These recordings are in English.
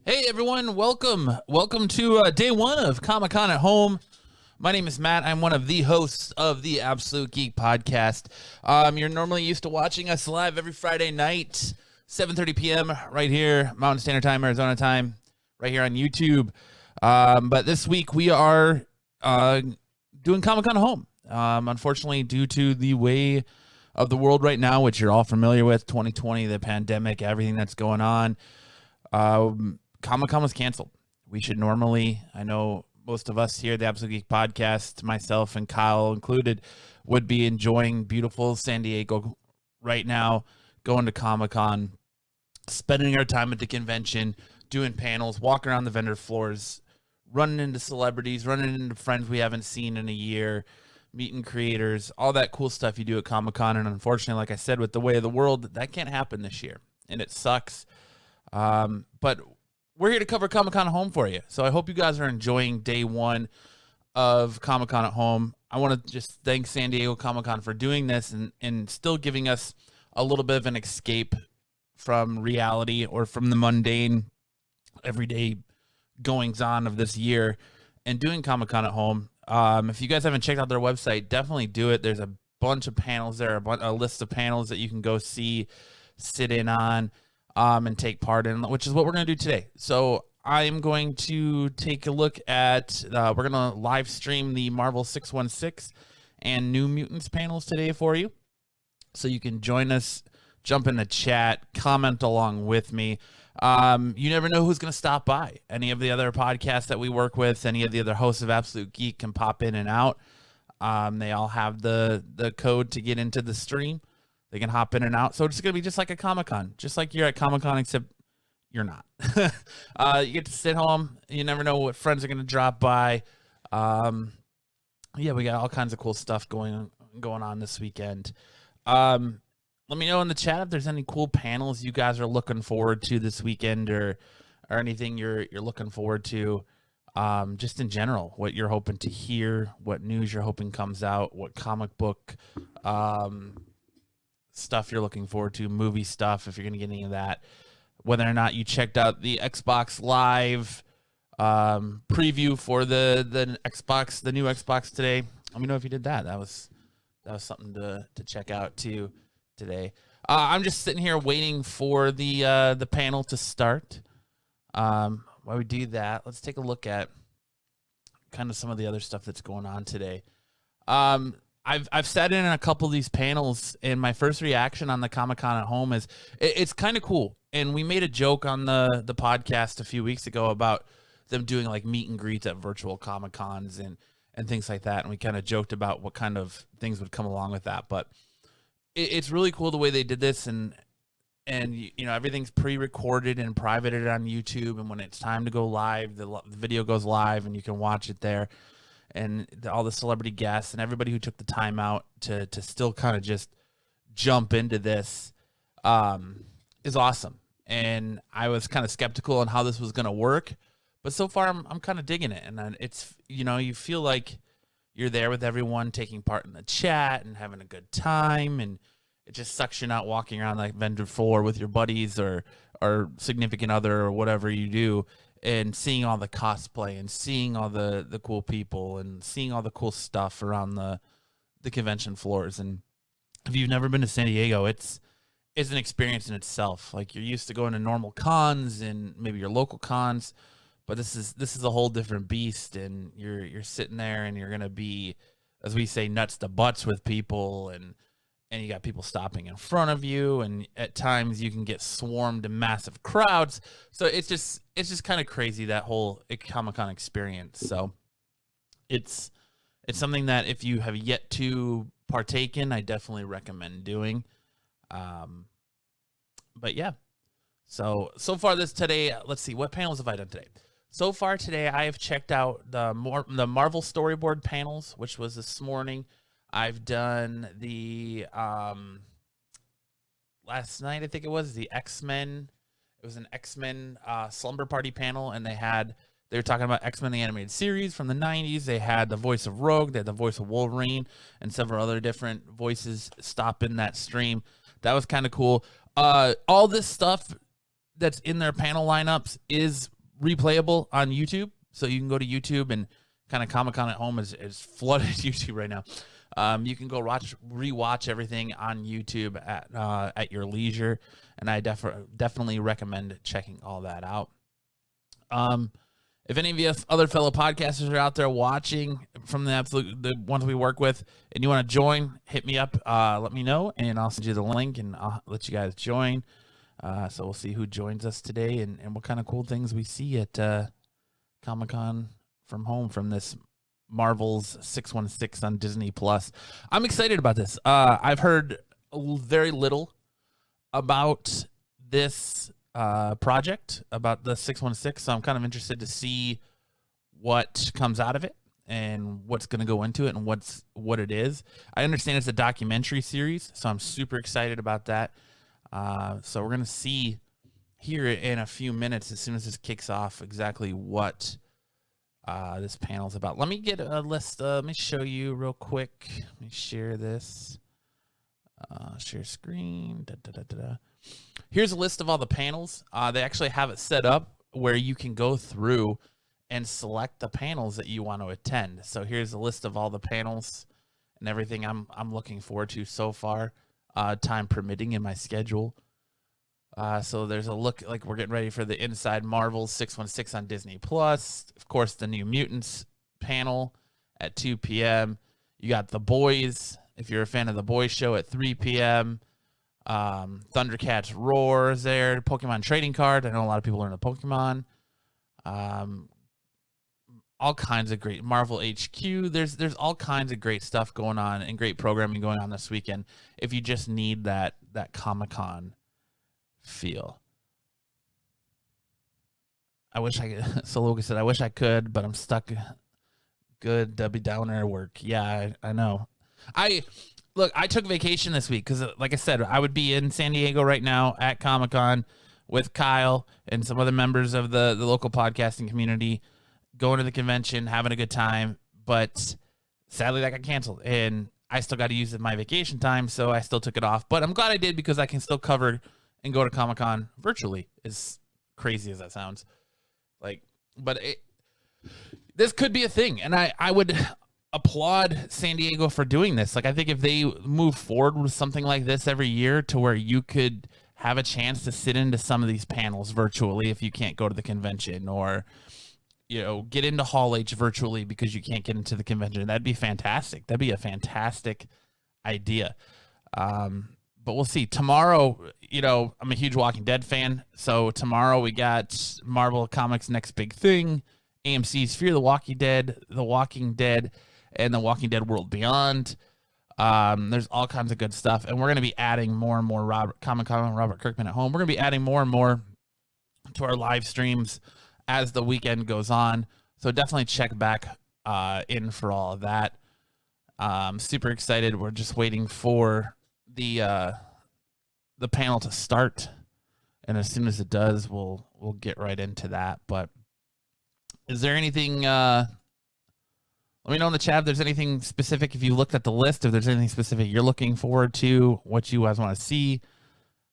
Hey everyone, welcome to day one of Comic-Con at Home. My name is Matt. I'm one of the hosts of the Absolute Geek podcast. You're normally used to watching us live every Friday night, 7:30 p.m. right here, Mountain Standard Time, Arizona time, right here on YouTube. But this week we are doing Comic-Con at Home. Unfortunately, due to the way of the world right now, which you're all familiar with, 2020, the pandemic, everything that's going on, Comic-Con was canceled. We should normally, I know most of us here, the Absolute Geek podcast, myself and Kyle included, would be enjoying beautiful San Diego right now, going to Comic-Con, spending our time at the convention, doing panels, walking around the vendor floors, running into celebrities, running into friends we haven't seen in a year, meeting creators, all that cool stuff you do at Comic-Con. And unfortunately, like I said, with the way of the world, that can't happen this year, and it sucks. But we're here to cover Comic-Con at Home for you. So I hope you guys are enjoying day one of Comic-Con at Home. I want to just thank San Diego Comic-Con for doing this and still giving us a little bit of an escape from reality or from the mundane, everyday goings-on of this year and doing Comic-Con at Home. If you guys haven't checked out their website, definitely do it. There's a bunch of panels there, a list of panels that you can go see, sit in on, and take part in, which is what we're going to do today. So I'm going to take a look at, we're going to live stream the Marvel 616 and New Mutants panels today for you. So you can join us, jump in the chat, comment along with me. You never know who's going to stop by. Any of the other podcasts that we work with, any of the other hosts of Absolute Geek can pop in and out. They all have the code to get into the stream. They can hop in and out. So it's going to be just like a Comic-Con, just like you're at Comic-Con, except you're not. You get to sit home. You never know what friends are going to drop by. Yeah, we got all kinds of cool stuff going on this weekend. Let me know in the chat if there's any cool panels you guys are looking forward to this weekend, or anything you're looking forward to. Just in general, what you're hoping to hear, what news you're hoping comes out, what comic book stuff you're looking forward to, movie stuff, if you're going to get any of that, whether or not you checked out the Xbox Live preview for the new Xbox today. Let me know if you did that. That was something to check out too today. I'm just sitting here waiting for the panel to start. While we do that, let's take a look at kind of some of the other stuff that's going on today. I've sat in a couple of these panels, and my first reaction on the Comic-Con at Home is it's kind of cool. And we made a joke on the podcast a few weeks ago about them doing like meet and greets at virtual Comic-Cons and things like that. And we kind of joked about what kind of things would come along with that. But it's really cool the way they did this, and you know, everything's pre-recorded and privated on YouTube. And when it's time to go live, the video goes live, and you can watch it there. And all the celebrity guests and everybody who took the time out to still kind of just jump into this is awesome. And I was kind of skeptical on how this was going to work, but so far I'm kind of digging it. And it's, you know, you feel like you're there with everyone, taking part in the chat and having a good time, and it just sucks you not walking around like vendor floor with your buddies or significant other or whatever you do, and seeing all the cosplay and seeing all the cool people and seeing all the cool stuff around the convention floors. And if you've never been to San Diego, it's an experience in itself. Like, you're used to going to normal cons and maybe your local cons, but this is a whole different beast. And you're sitting there, and you're gonna be, as we say, nuts to butts with people, and you got people stopping in front of you, and at times you can get swarmed in massive crowds. So it's just kind of crazy, that whole Comic-Con experience. So it's something that if you have yet to partake in, I definitely recommend doing. But yeah, so far today, let's see, what panels have I done today? So far today, I have checked out the Marvel storyboard panels, which was this morning. I've done the last night, I think it was the X-Men. It was an X-Men slumber party panel, and they were talking about X-Men the animated series from the 90s. They had the voice of Rogue, they had the voice of Wolverine, and several other different voices stop in that stream. That was kind of cool. All this stuff that's in their panel lineups is replayable on YouTube. So you can go to YouTube and kind of Comic-Con at Home is flooded YouTube right now. You can go rewatch everything on YouTube at your leisure, and I definitely recommend checking all that out. If any of you other fellow podcasters are out there watching from the ones we work with, and you want to join, hit me up, let me know, and I'll send you the link, and I'll let you guys join. So we'll see who joins us today and what kind of cool things we see at Comic-Con from home from this Marvel's 616 on Disney Plus. I'm excited about this. I've heard very little about this project, about the 616, so I'm kind of interested to see what comes out of it and what's going to go into it and what it is. I understand it's a documentary series, so I'm super excited about that. So we're going to see here in a few minutes, as soon as this kicks off, exactly what this panel's about. Let me get a list. Let me show you real quick. Let me share this. Share screen. Here's a list of all the panels. They actually have it set up where you can go through and select the panels that you want to attend. So here's a list of all the panels and everything I'm looking forward to so far, time permitting in my schedule. So there's a look, like we're getting ready for the Inside Marvel 616 on Disney Plus. Of course, the New Mutants panel at 2 p.m. You got The Boys, if you're a fan of The Boys show, at 3 p.m. Thundercats Roar is there. Pokemon trading card. I know a lot of people are into Pokemon. All kinds of great Marvel HQ. There's all kinds of great stuff going on and great programming going on this weekend. If you just need that Comic-Con feel. I wish I could. So Logan said, I wish I could, but I'm stuck. Good Debbie Downer work. Yeah, I know. I took vacation this week because, like I said, I would be in San Diego right now at Comic-Con with Kyle and some other members of the local podcasting community, going to the convention, having a good time. But sadly, that got canceled, and I still got to use my vacation time, so I still took it off. But I'm glad I did because I can still cover and go to Comic-Con virtually, as crazy as that sounds. This could be a thing, and I would applaud San Diego for doing this. Like, I think if they move forward with something like this every year to where you could have a chance to sit into some of these panels virtually if you can't go to the convention, or, you know, get into Hall H virtually because you can't get into the convention, that'd be fantastic. That'd be a fantastic idea. But we'll see. Tomorrow, you know, I'm a huge Walking Dead fan. So tomorrow we got Marvel Comics' next big thing, AMC's Fear the Walking Dead, and The Walking Dead World Beyond. There's all kinds of good stuff. And we're going to be adding more and more Comic-Con and Robert Kirkman at Home. We're going to be adding more and more to our live streams as the weekend goes on. So definitely check back in for all of that. Super excited. We're just waiting for the panel to start, and as soon as it does, we'll get right into that. But is there anything? Let me know in the chat if there's anything specific. If you looked at the list, if there's anything specific you're looking forward to, what you guys want to see,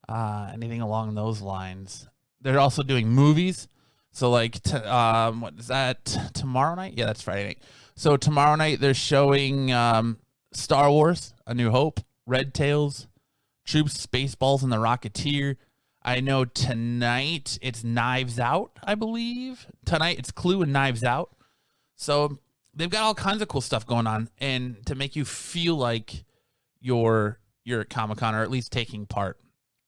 anything along those lines. They're also doing movies. So like, what is that? Tomorrow night? Yeah, that's Friday night. So tomorrow night they're showing Star Wars: A New Hope, Red Tails, Troops, Spaceballs, and The Rocketeer. I know tonight it's Knives Out, I believe. Tonight it's Clue and Knives Out. So they've got all kinds of cool stuff going on, and to make you feel like you're at Comic-Con, or at least taking part.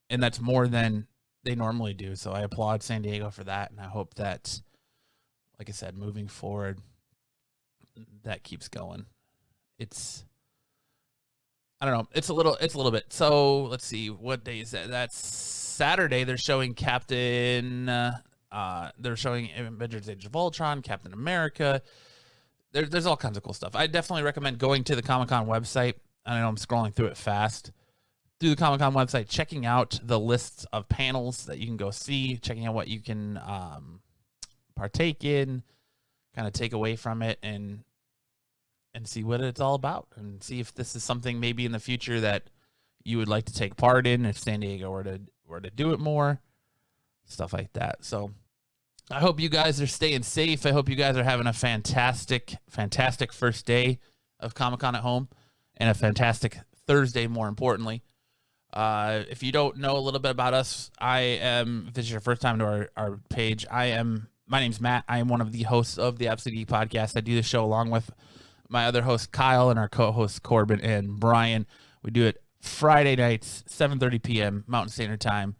And that's more than they normally do. So I applaud San Diego for that, and I hope that, like I said, moving forward, that keeps going. I don't know. It's a little bit. So let's see. What day is that? That's Saturday. They're showing they're showing Avengers Age of Ultron, Captain America. There's all kinds of cool stuff. I definitely recommend going to the Comic-Con website. I know I'm scrolling through it fast. Through the Comic-Con website, checking out the lists of panels that you can go see, checking out what you can partake in, kind of take away from it, and see what it's all about, and see if this is something maybe in the future that you would like to take part in, if San Diego were to do it more, stuff like that. So I hope you guys are staying safe. I hope you guys are having a fantastic first day of Comic-Con at home and a fantastic Thursday, more importantly. If you don't know a little bit about us, if this is your first time to our page, my name's Matt. I am one of the hosts of the Absolute Geek Podcast. I do the show along with my other host, Kyle, and our co-hosts, Corbin and Brian. We do it Friday nights, 7:30 p.m. Mountain Standard Time,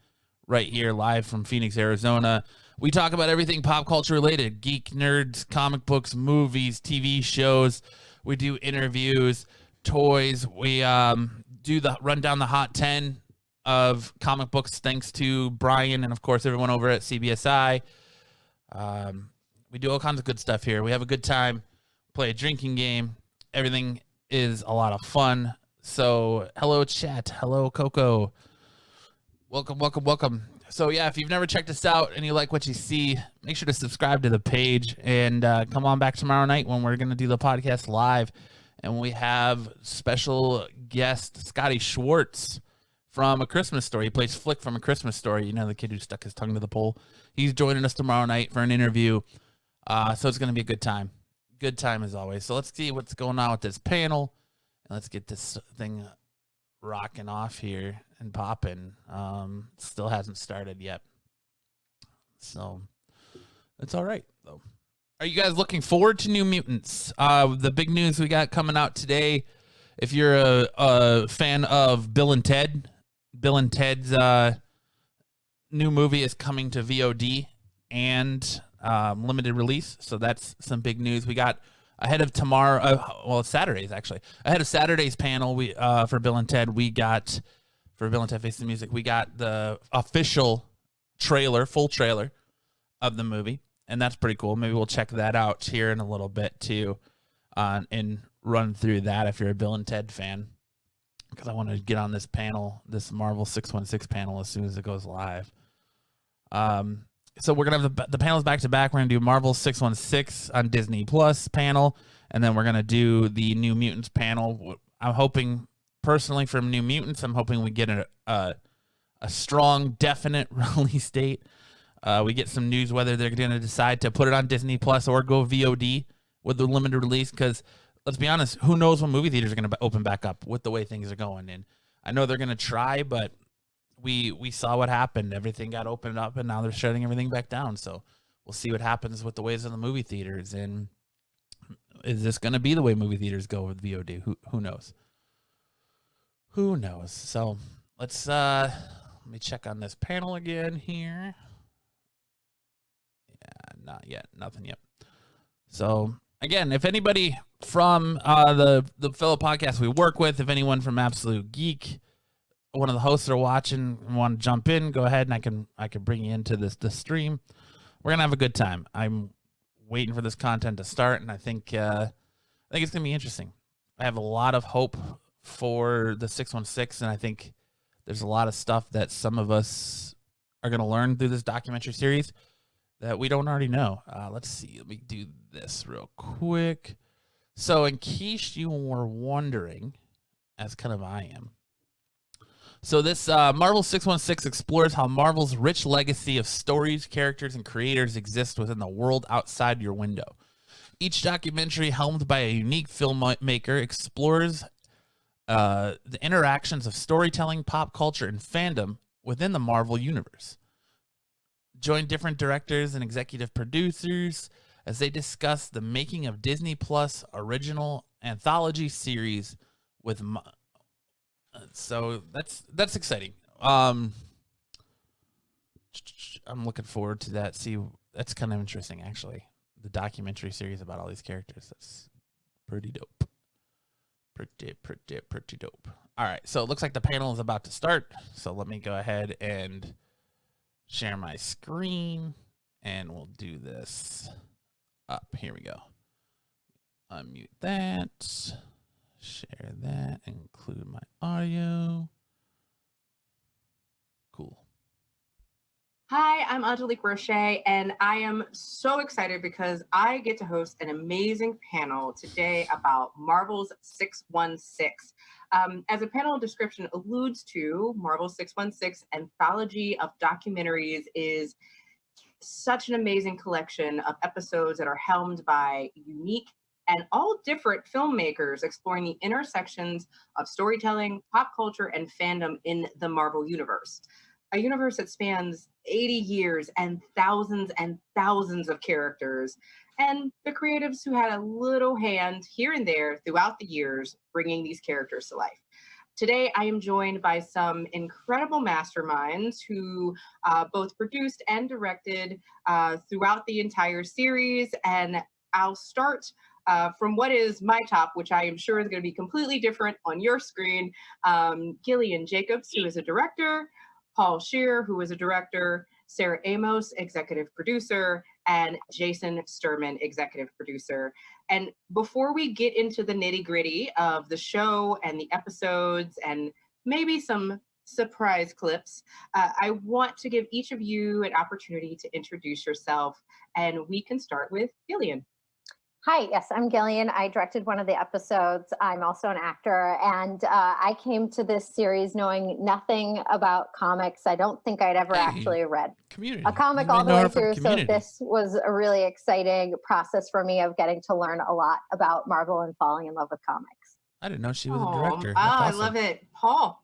right here live from Phoenix, Arizona. We talk about everything pop culture related, geek, nerds, comic books, movies, TV shows. We do interviews, toys. We run down the hot 10 of comic books thanks to Brian and, of course, everyone over at CBSI. We do all kinds of good stuff here. We have a good time, play a drinking game. Everything is a lot of fun. So hello, chat. Hello, Coco. Welcome. So, yeah, if you've never checked us out and you like what you see, make sure to subscribe to the page and come on back tomorrow night when we're going to do the podcast live. And we have special guest Scotty Schwartz from A Christmas Story. He plays Flick from A Christmas Story. You know, the kid who stuck his tongue to the pole. He's joining us tomorrow night for an interview. So it's going to be a good time. Good time as always. So let's see what's going on with this panel. And let's get this thing rocking off here and popping. Still hasn't started yet. So it's all right, though. Are you guys looking forward to New Mutants? The big news we got coming out today, if you're a fan of Bill and Ted's new movie is coming to VOD and limited release. So that's some big news. We got ahead of tomorrow. It's Saturday's actually. Ahead of Saturday's panel, for Bill and Ted, for Bill and Ted Face the Music, we got the official full trailer of the movie. And that's pretty cool. Maybe we'll check that out here in a little bit too, and run through that if you're a Bill and Ted fan, because I want to get on this panel, this Marvel 616 panel, as soon as it goes live. So we're gonna have the panels back to back. We're gonna do Marvel 616 on Disney Plus panel, and then we're gonna do the New Mutants panel. I'm hoping personally from New Mutants, I'm hoping we get a strong, definite release date. We get some news whether they're going to decide to put it on Disney Plus or go VOD with the limited release. Because let's be honest, who knows when movie theaters are going to open back up with the way things are going. And I know they're going to try, but we saw what happened. Everything got opened up, and now they're shutting everything back down. So we'll see what happens with the ways of the movie theaters. And is this going to be the way movie theaters go with VOD? Who knows? Who knows? So let's let me check on this panel again here. Not yet. Nothing yet. So, again, if anybody from the fellow podcasts we work with, if anyone from Absolute Geek, one of the hosts are watching and want to jump in, go ahead and I can bring you into this stream. We're going to have a good time. I'm waiting for this content to start, and I think it's going to be interesting. I have a lot of hope for the 616, and I think there's a lot of stuff that some of us are going to learn through this documentary series that we don't already know. Let's see. Let me do this real quick. So in case you were wondering, as kind of I am, so this Marvel 616 explores how Marvel's rich legacy of stories, characters, and creators exists within the world outside your window. Each documentary, helmed by a unique filmmaker, explores the interactions of storytelling, pop culture, and fandom within the Marvel universe. Join different directors and executive producers as they discuss the making of Disney Plus original anthology series with. So that's exciting. I'm looking forward to that. See, that's kind of interesting, actually. The documentary series about all these characters. That's pretty dope. Pretty dope. All right, so it looks like the panel is about to start. So let me go ahead and share my screen, and we'll do this up. Here we go. Unmute that. Share that. Include my audio. Cool. Hi, I'm Angelique Roche, and I am so excited because I get to host an amazing panel today about Marvel's 616. As the panel description alludes to, Marvel's 616 anthology of documentaries is such an amazing collection of episodes that are helmed by unique and all different filmmakers exploring the intersections of storytelling, pop culture, and fandom in the Marvel Universe. A universe that spans 80 years and thousands of characters, and the creatives who had a little hand here and there throughout the years bringing these characters to life. Today, I am joined by some incredible masterminds who both produced and directed throughout the entire series. And I'll start from what is my top, which I am sure is going to be completely different on your screen. Gillian Jacobs, who is a director, Paul Scheer, who is a director, Sarah Amos, executive producer, and Jason Sturman, executive producer. And before we get into the nitty gritty of the show and the episodes and maybe some surprise clips, I want to give each of you an opportunity to introduce yourself, and we can start with Gillian. Hi, yes, I'm Gillian. I directed one of the episodes. I'm also an actor, and I came to this series knowing nothing about comics. I don't think I'd ever actually read a comic all the way through, so this was a really exciting process for me of getting to learn a lot about Marvel and falling in love with comics. I didn't know she was a director. Awesome. I love it. Paul.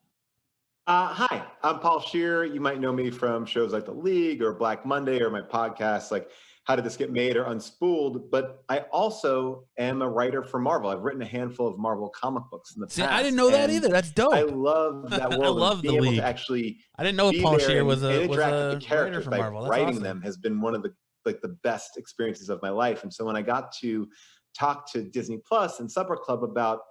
Hi, I'm Paul Scheer. You might know me from shows like The League or Black Monday or my podcast, like How Did This Get Made or Unspooled, but I also am a writer for Marvel. I've written a handful of Marvel comic books in the past. I didn't know that either. That's dope. I love that world. I love being The League. Able to actually I didn't know Paul Scheer was a interact with the characters for by Marvel. That's writing awesome. them has been one of the best experiences of my life. And so when I got to talk to Disney Plus and Supper Club about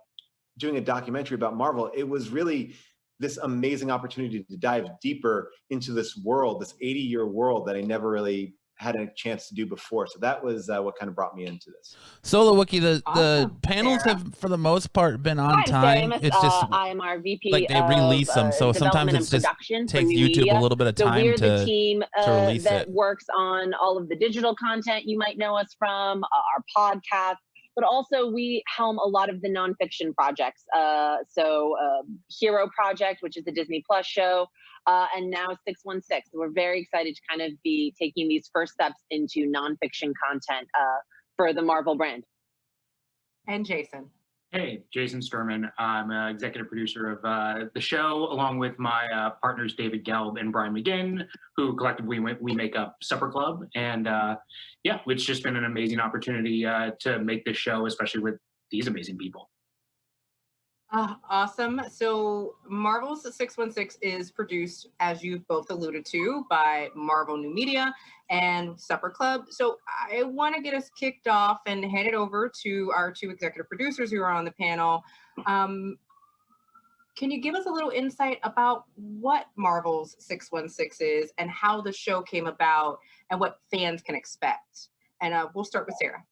doing a documentary about Marvel, it was really this amazing opportunity to dive deeper into this world, this 80-year world that I never really had a chance to do before. So that was what kind of brought me into this. Solo Wookie, the panels have, for the most part, been on time. It's just I'm our VP. Like they release them, so sometimes it's just takes YouTube a little bit of time we're to the team release that it. works on all of the digital content you might know us from, our podcast, but also we helm a lot of the nonfiction projects. Hero Project, which is the Disney Plus show, and now 616. So we're very excited to kind of be taking these first steps into nonfiction content for the Marvel brand. And Jason. Hey, Jason Sturman. I'm an executive producer of the show, along with my partners David Gelb and Brian McGinn, who collectively we make up Supper Club. And it's just been an amazing opportunity to make this show, especially with these amazing people. Awesome. So Marvel's 616 is produced, as you've both alluded to, by Marvel New Media and Supper Club. So I want to get us kicked off and hand it over to our two executive producers who are on the panel. Can you give us a little insight about what Marvel's 616 is and how the show came about and what fans can expect? And we'll start with Sarah.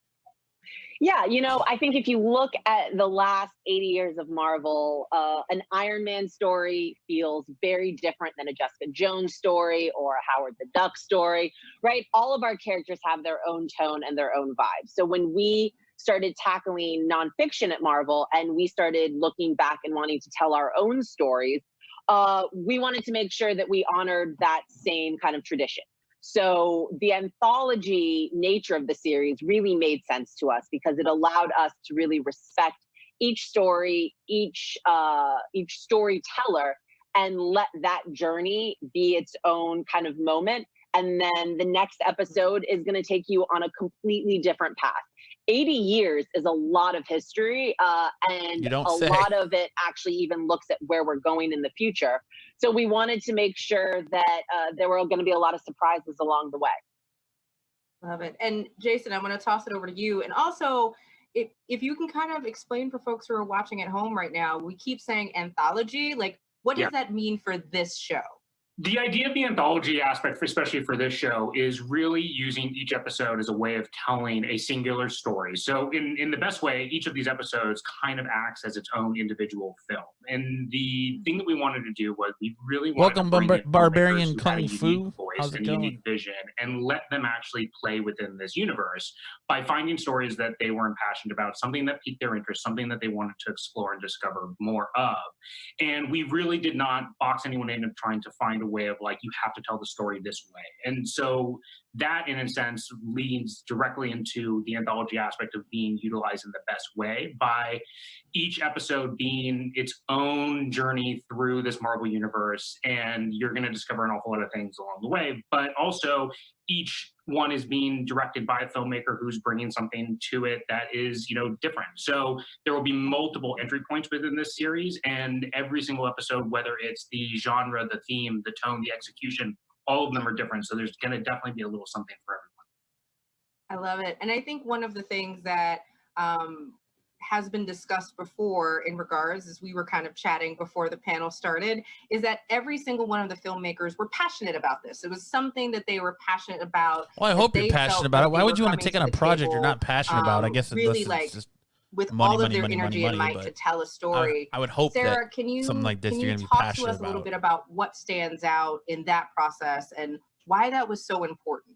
Yeah, I think if you look at the last 80 years of Marvel, an Iron Man story feels very different than a Jessica Jones story or a Howard the Duck story, right? All of our characters have their own tone and their own vibe. So when we started tackling nonfiction at Marvel and we started looking back and wanting to tell our own stories, we wanted to make sure that we honored that same kind of tradition. So the anthology nature of the series really made sense to us because it allowed us to really respect each story, each storyteller, and let that journey be its own kind of moment. And then the next episode is going to take you on a completely different path. 80 years is a lot of history, and lot of it actually even looks at where we're going in the future. So we wanted to make sure that there were going to be a lot of surprises along the way. Love it. And Jason, I'm going to toss it over to you. And also, if you can kind of explain for folks who are watching at home right now, we keep saying anthology. Like, what does that mean for this show? The idea of the anthology aspect, especially for this show, is really using each episode as a way of telling a singular story. So in the best way, each of these episodes kind of acts as its own individual film. And the thing that we wanted to do was we really wanted to bring in Barbarian who had a Kung Fu. unique voice and a unique vision and let them actually play within this universe by finding stories that they were impassioned about, something that piqued their interest, something that they wanted to explore and discover more of. And we really did not box anyone in of trying to find a the way of like, you have to tell the story this way. And so that, in a sense, leads directly into the anthology aspect of being utilized in the best way by each episode being its own journey through this Marvel universe. And you're going to discover an awful lot of things along the way, but also each one is being directed by a filmmaker who's bringing something to it that is, different. So there will be multiple entry points within this series, and every single episode, whether it's the genre, the theme, the tone, the execution, all of them are different. So there's going to definitely be a little something for everyone. I love it. And I think one of the things that has been discussed before in regards, as we were kind of chatting before the panel started, is that every single one of the filmmakers were passionate about this. It was something that they were passionate about. Well, I hope you're passionate about it. Why would you want to take on a project you're not passionate about? I guess really it's just with money, all of their money, energy money, and might to tell a story. I would hope Sarah, that can you, something like this you're going to be talk passionate to us a little about. bit about what stands out in that process and why that was so important?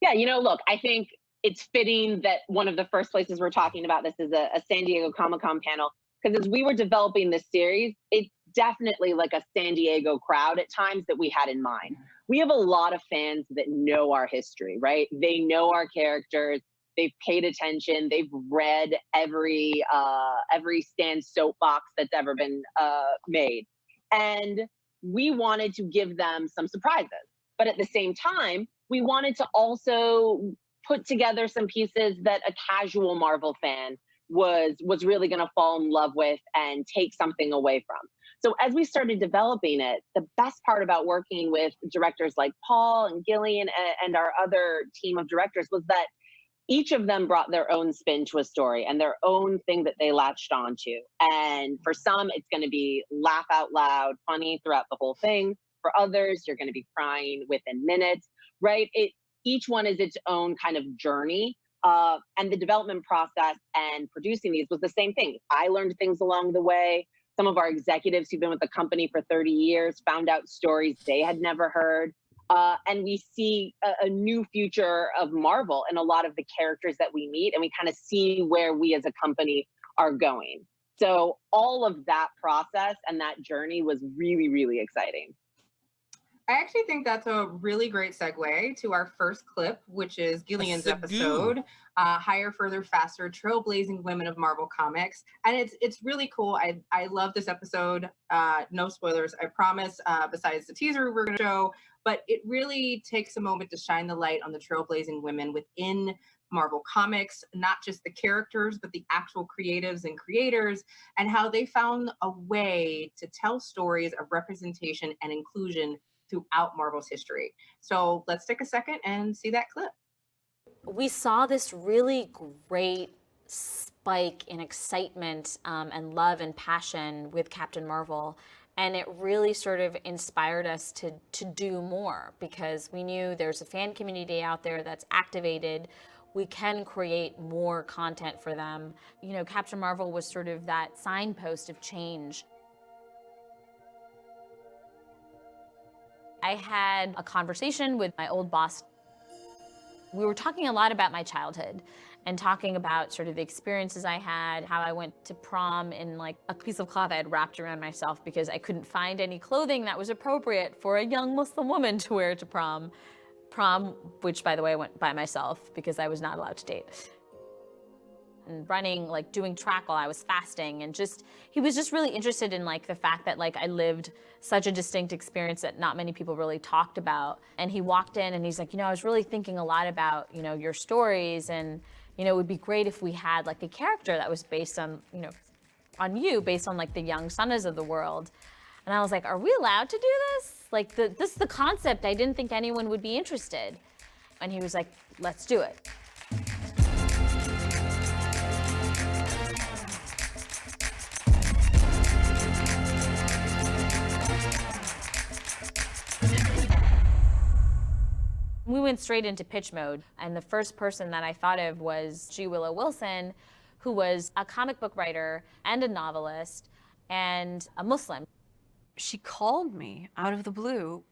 Yeah, look, I think it's fitting that one of the first places we're talking about this is a San Diego Comic-Con panel, because as we were developing this series, it's definitely like a San Diego crowd at times that we had in mind. We have a lot of fans that know our history, right? They know our characters. They've paid attention. They've read every Stan soapbox that's ever been made. And we wanted to give them some surprises. But at the same time, we wanted to also put together some pieces that a casual Marvel fan was really going to fall in love with and take something away from. So as we started developing it, the best part about working with directors like Paul and Gillian and our other team of directors was that each of them brought their own spin to a story and their own thing that they latched onto. And for some, it's going to be laugh out loud, funny throughout the whole thing. For others, you're going to be crying within minutes, right? Each one is its own kind of journey. And the development process and producing these was the same thing. I learned things along the way. Some of our executives who've been with the company for 30 years found out stories they had never heard. And we see a new future of Marvel and a lot of the characters that we meet, and we kind of see where we as a company are going. So all of that process and that journey was really, really exciting. I actually think that's a really great segue to our first clip, which is Gillian's episode, Higher, Further, Faster, Trailblazing Women of Marvel Comics. And it's really cool. I love this episode. No spoilers, I promise, besides the teaser we're going to show. But it really takes a moment to shine the light on the trailblazing women within Marvel Comics, not just the characters, but the actual creatives and creators, and how they found a way to tell stories of representation and inclusion throughout Marvel's history. So let's take a second and see that clip. We saw this really great spike in excitement and love and passion with Captain Marvel. And it really sort of inspired us to do more, because we knew there's a fan community out there that's activated. We can create more content for them. Captain Marvel was sort of that signpost of change. I had a conversation with my old boss. We were talking a lot about my childhood and talking about sort of the experiences I had, how I went to prom in like a piece of cloth I had wrapped around myself because I couldn't find any clothing that was appropriate for a young Muslim woman to wear to prom. Prom, which by the way I went by myself because I was not allowed to date. And running, like doing track while I was fasting, and he was just really interested in like the fact that like I lived such a distinct experience that not many people really talked about. And he walked in and he's like, I was really thinking a lot about, your stories, and it would be great if we had like a character that was based on, on you, based on like the young Sunnas of the world. And I was like, are we allowed to do this? Like this is the concept. I didn't think anyone would be interested. And he was like, let's do it. We went straight into pitch mode, and the first person that I thought of was G. Willow Wilson, who was a comic book writer and a novelist and a Muslim. She called me out of the blue,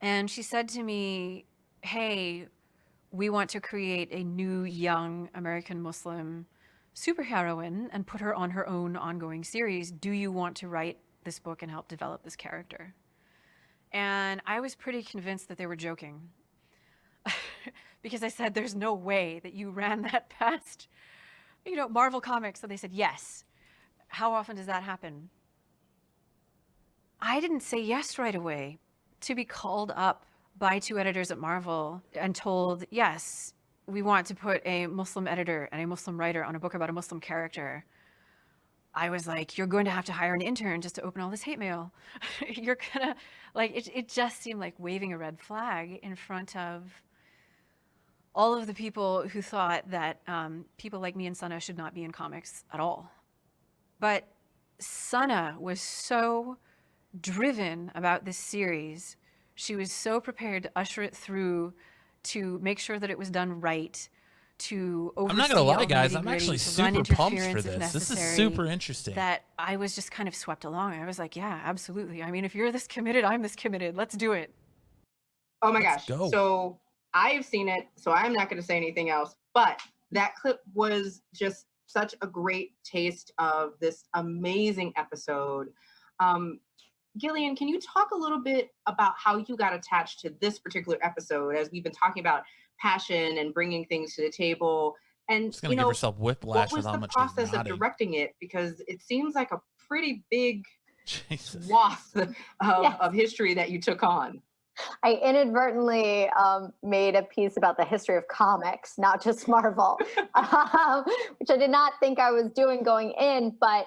and she said to me, hey, we want to create a new young American Muslim superheroine and put her on her own ongoing series. Do you want to write this book and help develop this character? And I was pretty convinced that they were joking. Because I said, there's no way that you ran that past, Marvel Comics. So they said, yes. How often does that happen? I didn't say yes right away. To be called up by 2 editors at Marvel and told, yes, we want to put a Muslim editor and a Muslim writer on a book about a Muslim character. I was like, you're going to have to hire an intern just to open all this hate mail. You're gonna, it just seemed like waving a red flag in front of all of the people who thought that people like me and Sana should not be in comics at all. But Sana was so driven about this series. She was so prepared to usher it through, to make sure that it was done right, to oversee. I'm not gonna lie, guys. I'm nitty-gritty, actually to run super pumped for interference if this. This is necessary, super interesting. That I was just kind of swept along. I was like, yeah, absolutely. I mean, if you're this committed, I'm this committed. Let's do it. Oh my Let's gosh. go. So I've seen it, so I'm not going to say anything else. But that clip was just such a great taste of this amazing episode. Gillian, can you talk a little bit about how you got attached to this particular episode, as we've been talking about passion and bringing things to the table? And Just gonna give herself whiplash what was with how the much she's process of nodding. directing it? Because it seems like a pretty big Jesus. swath of, Yes. of history that you took on. I inadvertently made a piece about the history of comics, not just Marvel, which I did not think I was doing going in. But,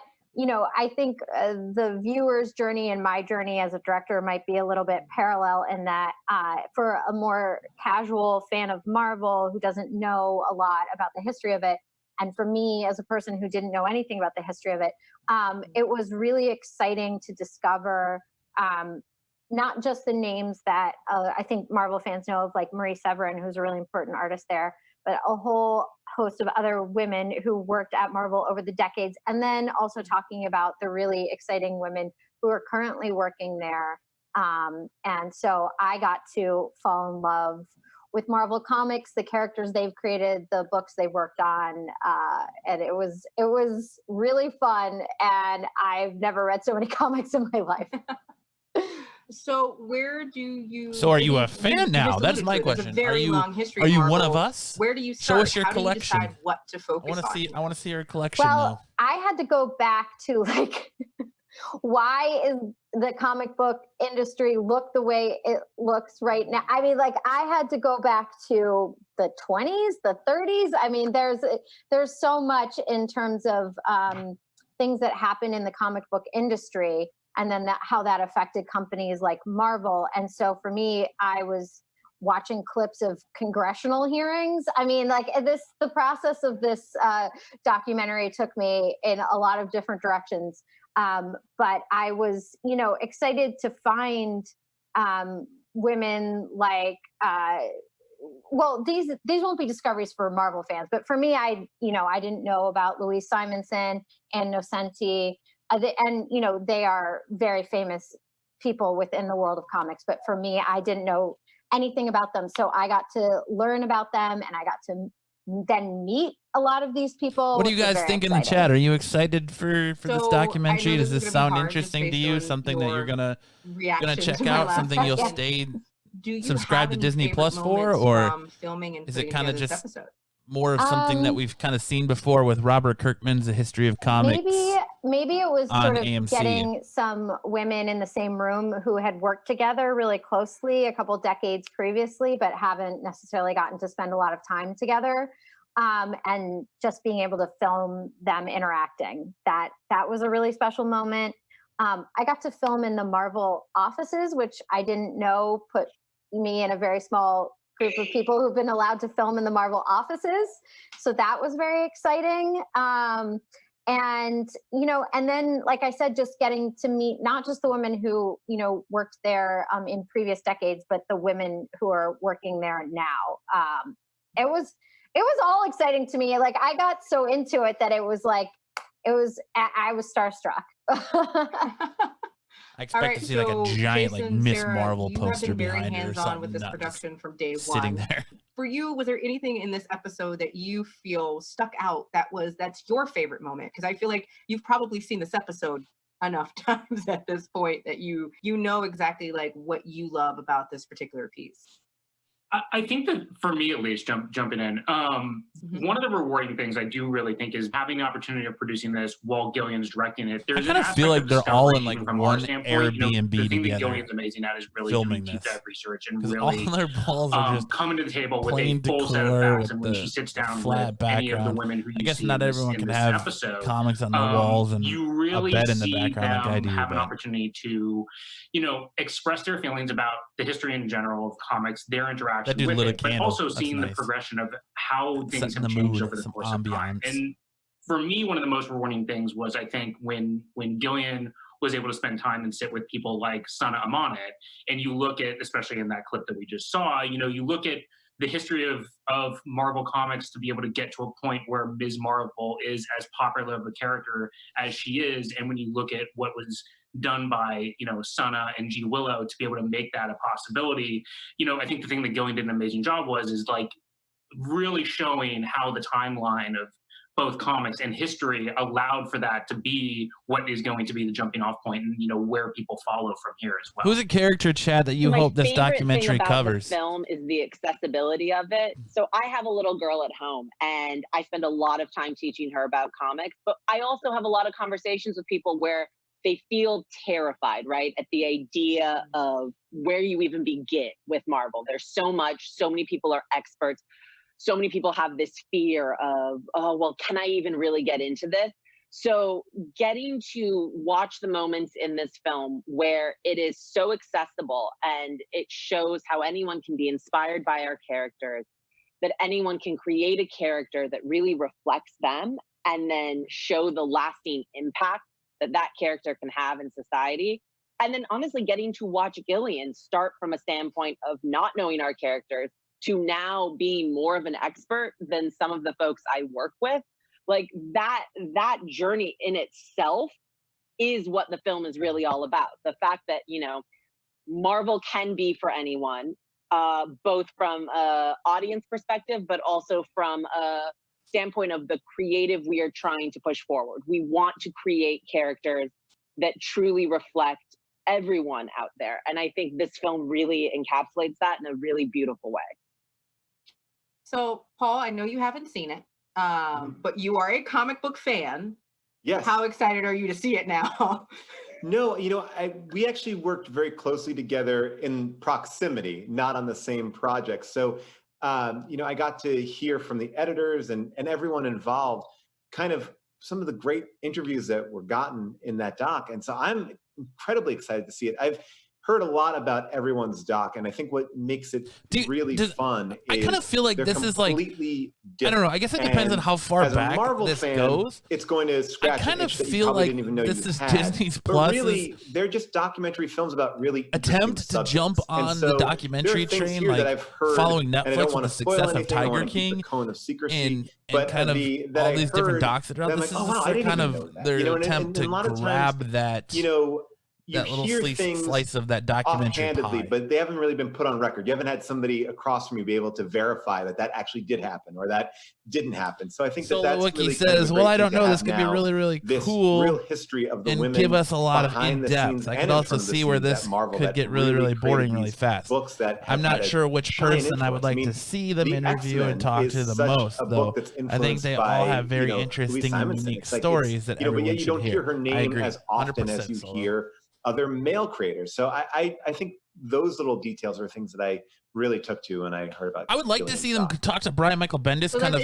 I think the viewer's journey and my journey as a director might be a little bit parallel in that for a more casual fan of Marvel who doesn't know a lot about the history of it, and for me as a person who didn't know anything about the history of it, it was really exciting to discover not just the names that I think Marvel fans know of, like Marie Severin, who's a really important artist there, but a whole host of other women who worked at Marvel over the decades. And then also talking about the really exciting women who are currently working there. And so I got to fall in love with Marvel Comics, the characters they've created, the books they worked on. And it was really fun. And I've never read so many comics in my life. So where do you? So are you a you fan now? just That's alluded my to it. There's a question. very long history Are of you one Marvel. of us? Where do you Show start? us your How collection. do you decide what to focus on? I want to see your collection Well, now. I had to go back to why is the comic book industry look the way it looks right now? I mean, I had to go back to the 20s, the 30s. I mean, there's so much in terms of things that happen in the comic book industry, and then how that affected companies like Marvel. And so for me, I was watching clips of congressional hearings. I mean, the process of this documentary took me in a lot of different directions. But I was, excited to find women like, well, these won't be discoveries for Marvel fans, but for me, I didn't know about Louise Simonson and Nocenti, and they are very famous people within the world of comics. But for me, I didn't know anything about them, so I got to learn about them, and I got to then meet a lot lot of these people. What do you guys think in the chat? Are you excited for this documentary? Does this sound interesting to you? Something that you're gonna check out? Something you'll stay subscribe to Disney Plus for, or is it kind of just more of something that we've kind of seen before with Robert Kirkman's The History of Comics? Maybe it was sort of AMC. getting some women in the same room who had worked together really closely a couple decades previously, but haven't necessarily gotten to spend a lot of time together. And just being able to film them interacting. That was a really special moment. I got to film in the Marvel offices, which I didn't know put me in a very small group of people who've been allowed to film in the Marvel offices. So that was very exciting. And then, like I said, just getting to meet not just the women who, worked there in previous decades, but the women who are working there now. It was all exciting to me. Like, I got so into it that I was starstruck. I expect to see like a giant Jason, Miss Sarah, Marvel you have poster been very behind her or hands-on something. with this not production just from day sitting one. there. For you, was there anything in this episode that you feel stuck out that's your favorite moment? Because I feel like you've probably seen this episode enough times at this point that you know exactly like what you love about this particular piece? I think that for me, at least, jumping in, one of the rewarding things I do really think is having the opportunity of producing this while Gillian's directing it. There's I kind of feel like they're all in like one Airbnb the thing that together. Gillian's amazing at is really filming doing deep this. dive research and All really their balls are just coming to the table with a plain full set of decor facts. And when with she sits down flat with any of the background. women who I you guess see not in this, everyone in can this have episode, comics on the walls and you really a bed in the see background like I do. have an opportunity to, express their feelings about the history in general of comics, their interaction with it, but also seeing the progression of how things have changed over the course of time. And for me, one of the most rewarding things was, I think, when Gillian was able to spend time and sit with people like Sana Amanet, and you look at, especially in that clip that we just saw, you look at the history of Marvel Comics to be able to get to a point where Ms. Marvel is as popular of a character as she is, and when you look at what was done by Sana and G. Willow to be able to make that a possibility, I think the thing that Gillian did an amazing job is like really showing how the timeline of both comics and history allowed for that to be what is going to be the jumping off point, and where people follow from here as well. Who's a character, Chad, that you hope this documentary covers? The film is the accessibility of it. So I have a little girl at home, and I spend a lot of time teaching her about comics, but I also have a lot of conversations with people where they feel terrified, right, at the idea of where you even begin with Marvel. There's so many people are experts. So many people have this fear of, oh, well, can I even really get into this? So getting to watch the moments in this film where it is so accessible and it shows how anyone can be inspired by our characters, that anyone can create a character that really reflects them and then show the lasting impact that character can have in society. And then honestly, getting to watch Gillian start from a standpoint of not knowing our characters to now being more of an expert than some of the folks I work with, like that journey in itself is what the film is really all about. The fact that, Marvel can be for anyone, both from a audience perspective, but also from a standpoint of the creative we are trying to push forward. We want to create characters that truly reflect everyone out there. And I think this film really encapsulates that in a really beautiful way. So, Paul, I know you haven't seen it, but you are a comic book fan. Yes. How excited are you to see it now? No, we actually worked very closely together in proximity, not on the same project. So, I got to hear from the editors and everyone involved kind of some of the great interviews that were gotten in that doc. And so I'm incredibly excited to see it. I've heard a lot about everyone's doc, and I think what makes it really fun is I kind of feel like this is like different. I don't know. I guess it depends on how far back this goes. It's going to scratch. I kind of feel feel like this is Disney's Plus. Really, they're just documentary films about really attempt to jump on the documentary train, like following Netflix with the success of Tiger King and kind of all these different docs that are out. This is kind of their attempt to grab that. That little slice of that documentary pie. But they haven't really been put on record. You haven't had somebody across from you be able to verify that actually did happen or that didn't happen. So I think that's Wiki really says, well, I don't know. This could be really, really cool. Real history of the and women give us a lot of in-depth. I could also see where this could get really, really boring really fast. I'm not sure which person I would like to see them interview and talk to the most, though. I think they all have very interesting and unique stories that everyone should hear. But you don't hear her name as often as you 100% hear other male creators. So I think those little details are things that I really took to when I heard about. I would like to see them talk to Brian Michael Bendis, so kind of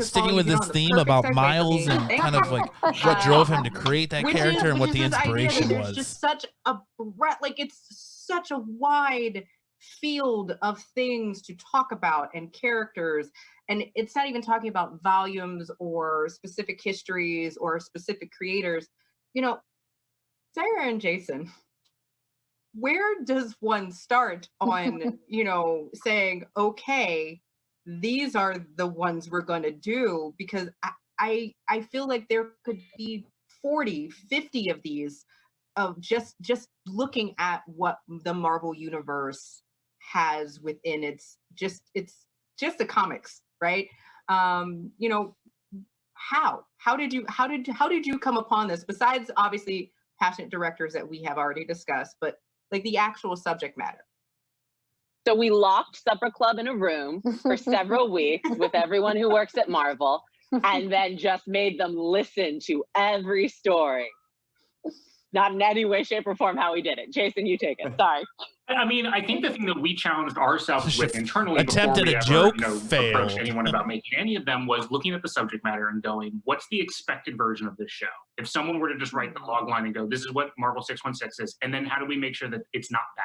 sticking with this theme about Miles and kind of like what drove him to create that character and what the inspiration was. There's just such a breadth, like it's such a wide field of things to talk about and characters. And it's not even talking about volumes or specific histories or specific creators. Sarah and Jason, where does one start on, saying, okay, these are the ones we're going to do? Because I feel like there could be 40, 50 of these of just looking at what the Marvel universe has within it's just the comics, right? How did you come upon this? Besides, obviously, passionate directors that we have already discussed, but like the actual subject matter. So we locked Supper Club in a room for several weeks with everyone who works at Marvel, and then just made them listen to every story. Not in any way, shape, or form how we did it. Jason, you take it. Sorry. I mean, I think the thing that we challenged ourselves with internally Attempted before we a joke, ever, approached failed. anyone about making any of them was looking at the subject matter and going, what's the expected version of this show? If someone were to just write the log line and go, this is what Marvel 616 is, and then how do we make sure that it's not that?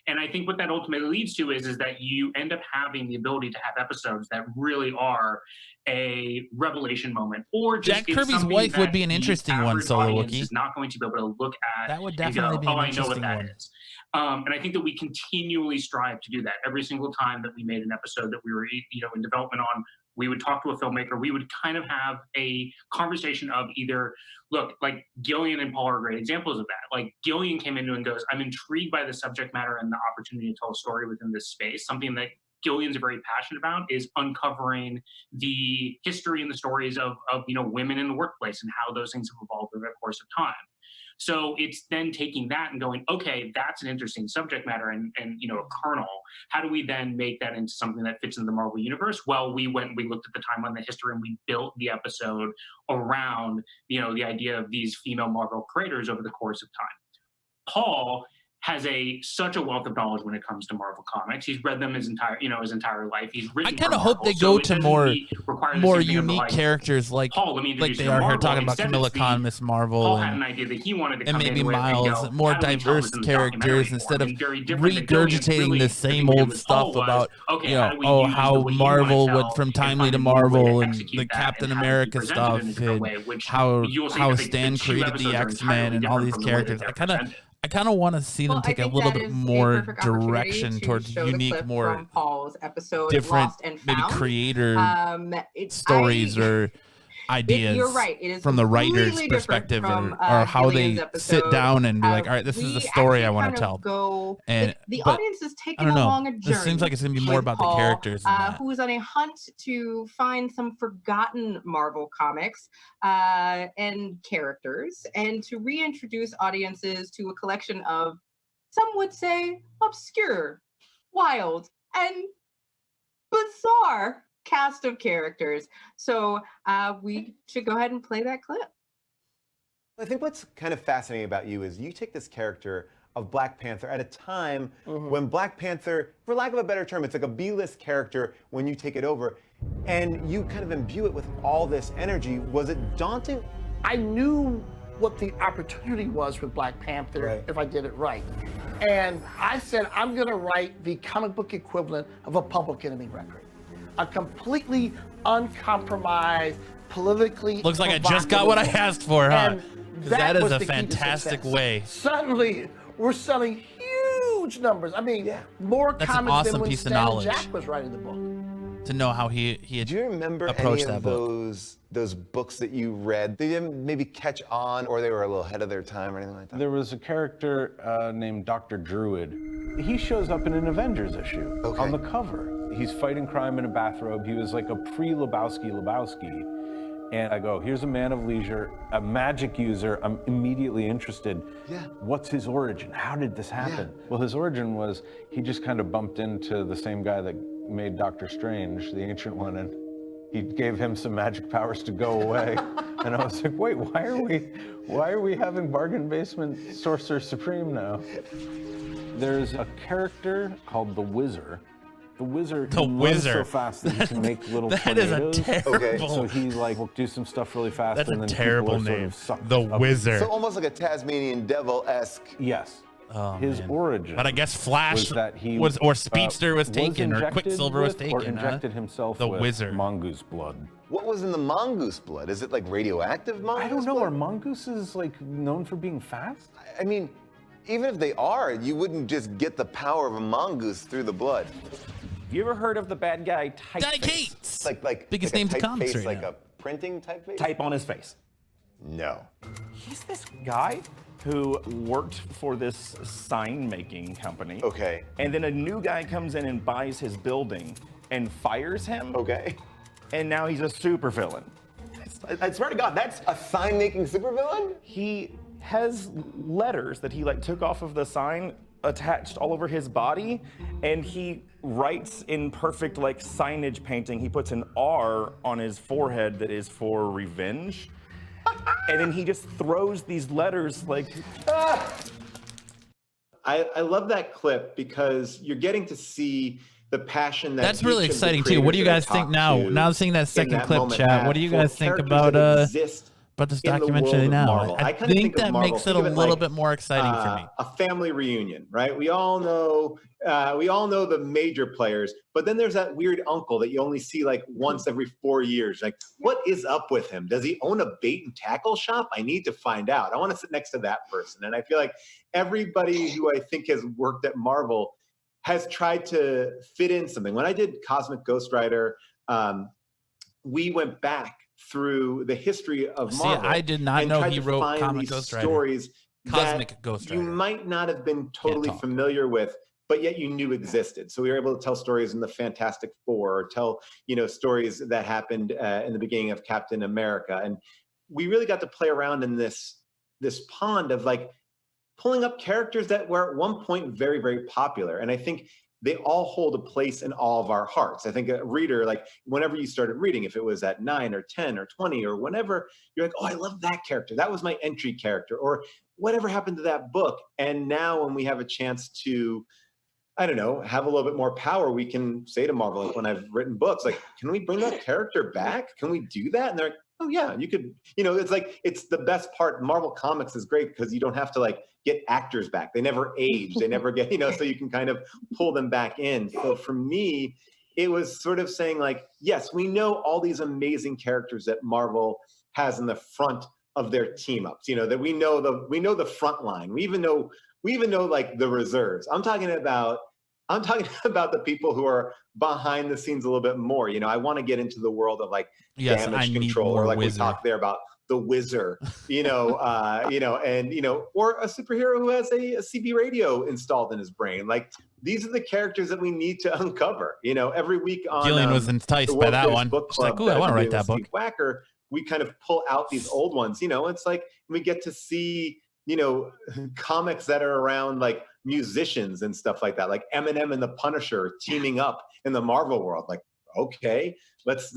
And I think what that ultimately leads to is that you end up having the ability to have episodes that really are a revelation moment, or just Jack Kirby's wife would be an interesting one, Solo Wookie. is not going to be able to look at that would and go, definitely be an I know what interesting that one. is. And I think that we continually strive to do that. Every single time that we made an episode that we were, in development on, we would talk to a filmmaker. We would kind of have a conversation of either, look, like Gillian and Paul are great examples of that. Like Gillian came into and goes, I'm intrigued by the subject matter and the opportunity to tell a story within this space. Something that Gillian's very passionate about is uncovering the history and the stories of women in the workplace and how those things have evolved over the course of time. So it's then taking that and going, okay, that's an interesting subject matter and a kernel. How do we then make that into something that fits into the Marvel universe? Well, we went and we looked at the timeline, the history, and we built the episode around, the idea of these female Marvel creators over the course of time. Paul has such a wealth of knowledge when it comes to Marvel comics. He's read them his entire life. He's written. I kind of hope they go to more unique characters like they are here talking about Camilla Khan, Miss Marvel, Paul had an idea that he wanted to and come maybe in with Miles, and go, more how do we tell diverse this in the characters documentary instead of form? And very different than Gillian's regurgitating really the the same thing old with stuff Paul was, about okay, how do we use how what you Marvel wanna went tell from and Timely find to a new way to Marvel and execute the that Captain and how we America present it stuff in a different and way, which how you'll see that the Stan two created episodes the are X-Men entirely and all different these from the way characters. that I they're presented. kind of want to see them take a little bit more direction towards unique, more from Paul's episode, different, Lost and maybe Found. creator stories or ideas. You're right. It is from the writer's completely perspective different or from, how they Gillian's sit episode. down and be like, all right, this is the story I want to tell. The audience is taking along a journey. This seems like it's going to be more about Paul, the characters. Who is on a hunt to find some forgotten Marvel comics and characters, and to reintroduce audiences to a collection of, some would say, obscure, wild, and bizarre cast of characters. So we should go ahead and play that clip. I think what's kind of fascinating about you is you take this character of Black Panther at a time when Black Panther, for lack of a better term, it's like a B-list character when you take it over, and you kind of imbue it with all this energy. Was it daunting? I knew what the opportunity was with Black Panther if I did it right. And I said, I'm going to write the comic book equivalent of a Public Enemy record. A completely uncompromised, politically looks like I just got what I asked for, huh? That is a was fantastic way. Suddenly, we're selling huge numbers. I mean, more That's an comics awesome than when piece of Stan and knowledge. Jack was writing the book. To know how he had Do you remember approached any that of book. those books that you read? They didn't maybe catch on, or they were a little ahead of their time, or anything like that? There was a character named Dr. Druid. He shows up in an Avengers issue on the cover. He's fighting crime in a bathrobe. He was like a pre-Lebowski. And I go, here's a man of leisure, a magic user. I'm immediately interested. Yeah. What's his origin? How did this happen? Yeah. Well, his origin was he just kind of bumped into the same guy that made Doctor Strange, the Ancient One, and he gave him some magic powers to go away. And I was like, wait, why are we having Bargain Basement Sorcerer Supreme now? There's a character called the Wizard. The Wizard runs so fast that he can make little tornadoes. That is a terrible. So he will do some stuff really fast. That's and then a terrible people are name. Sort of The sucked up. Wizard. So almost like a Tasmanian devil-esque. Yes. Oh, his man. origin. But I guess Flash was that he or Speedster was taken, or injected Quicksilver was with, taken. or injected himself the with Wizard. mongoose blood. What was in the mongoose blood? Is it like radioactive mongoose I don't know. blood? Are mongooses known for being fast? I mean, even if they are, you wouldn't just get the power of a mongoose through the blood. You ever heard of the bad guy Guy Typeface? Gates. Like Biggest like names a in comics typeface, right like now. a printing typeface? Type on his face. No. He's this guy who worked for this sign-making company. Okay. And then a new guy comes in and buys his building and fires him. Okay. And now he's a supervillain. I swear to God, that's a sign-making supervillain? He has letters that he like took off of the sign attached all over his body, and he writes in perfect like signage painting. He puts an R on his forehead that is for revenge, and then he just throws these letters like. I love that clip because you're getting to see the passion that that's really each of the exciting too. What do you creators guys think talk now? to Now seeing that second in that clip, moment chat. have What do you for guys think characters about that exist this in the documentary world of now? Marvel? I kinda think that Marvel, makes it think a of little like, bit more exciting for me. A family reunion, right? We all know the major players, but then there's that weird uncle that you only see like once every 4 years. Like, what is up with him? Does he own a bait and tackle shop? I need to find out. I want to sit next to that person. And I feel like everybody who I think has worked at Marvel has tried to fit in something. When I did Cosmic Ghost Rider, we went back through the history of Marvel. I did not know he wrote Comic Ghost Rider. Stories Cosmic Ghost Rider. You might not have been totally familiar with, but yet you knew existed. So we were able to tell stories in the Fantastic Four, or tell stories that happened in the beginning of Captain America, and we really got to play around in this pond of like pulling up characters that were at one point very, very popular. And I think they all hold a place in all of our hearts. I think a reader, like whenever you started reading, if it was at 9 or 10 or 20 or whenever, you're like, oh, I love that character. That was my entry character, or whatever happened to that book. And now when we have a chance to, I don't know, have a little bit more power, we can say to Marvel, like when I've written books, like, can we bring that character back? Can we do that? And they're like, oh yeah, you could, it's like, it's the best part. Marvel Comics is great because you don't have to like get actors back. They never age, they never get, so you can kind of pull them back in. So for me, it was sort of saying like, yes, we know all these amazing characters that Marvel has in the front of their team ups, that we know the front line. We even know like the reserves. I'm talking about the people who are behind the scenes a little bit more. I want to get into the world of like damage control, or like we talked there about the Wizard, and or a superhero who has a CB radio installed in his brain. Like these are the characters that we need to uncover. Every week on Gillian was enticed by that one. She's like, "Ooh, I want to write that book." Steve Wacker, we kind of pull out these old ones. It's like we get to see comics that are around like musicians and stuff like that, like Eminem and the Punisher teaming up in the Marvel world. Like, okay, let's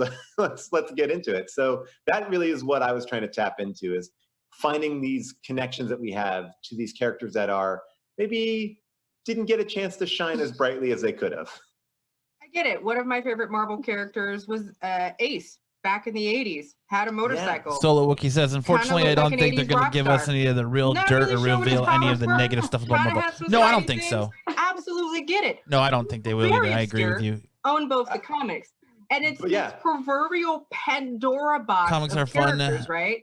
get into it. So that really is what I was trying to tap into, is finding these connections that we have to these characters that are maybe didn't get a chance to shine as brightly as they could have. I get it. One of my favorite Marvel characters was Ace. Back in the 80s, had a motorcycle. Solo Wookie says, unfortunately, I don't think they're going to give us any of the real dirt or reveal any of the negative stuff about Marvel. No, I don't think so. Absolutely get it. No, I don't think they will either. I agree with you. Own both the comics. And it's this proverbial Pandora box. Comics are fun. Right?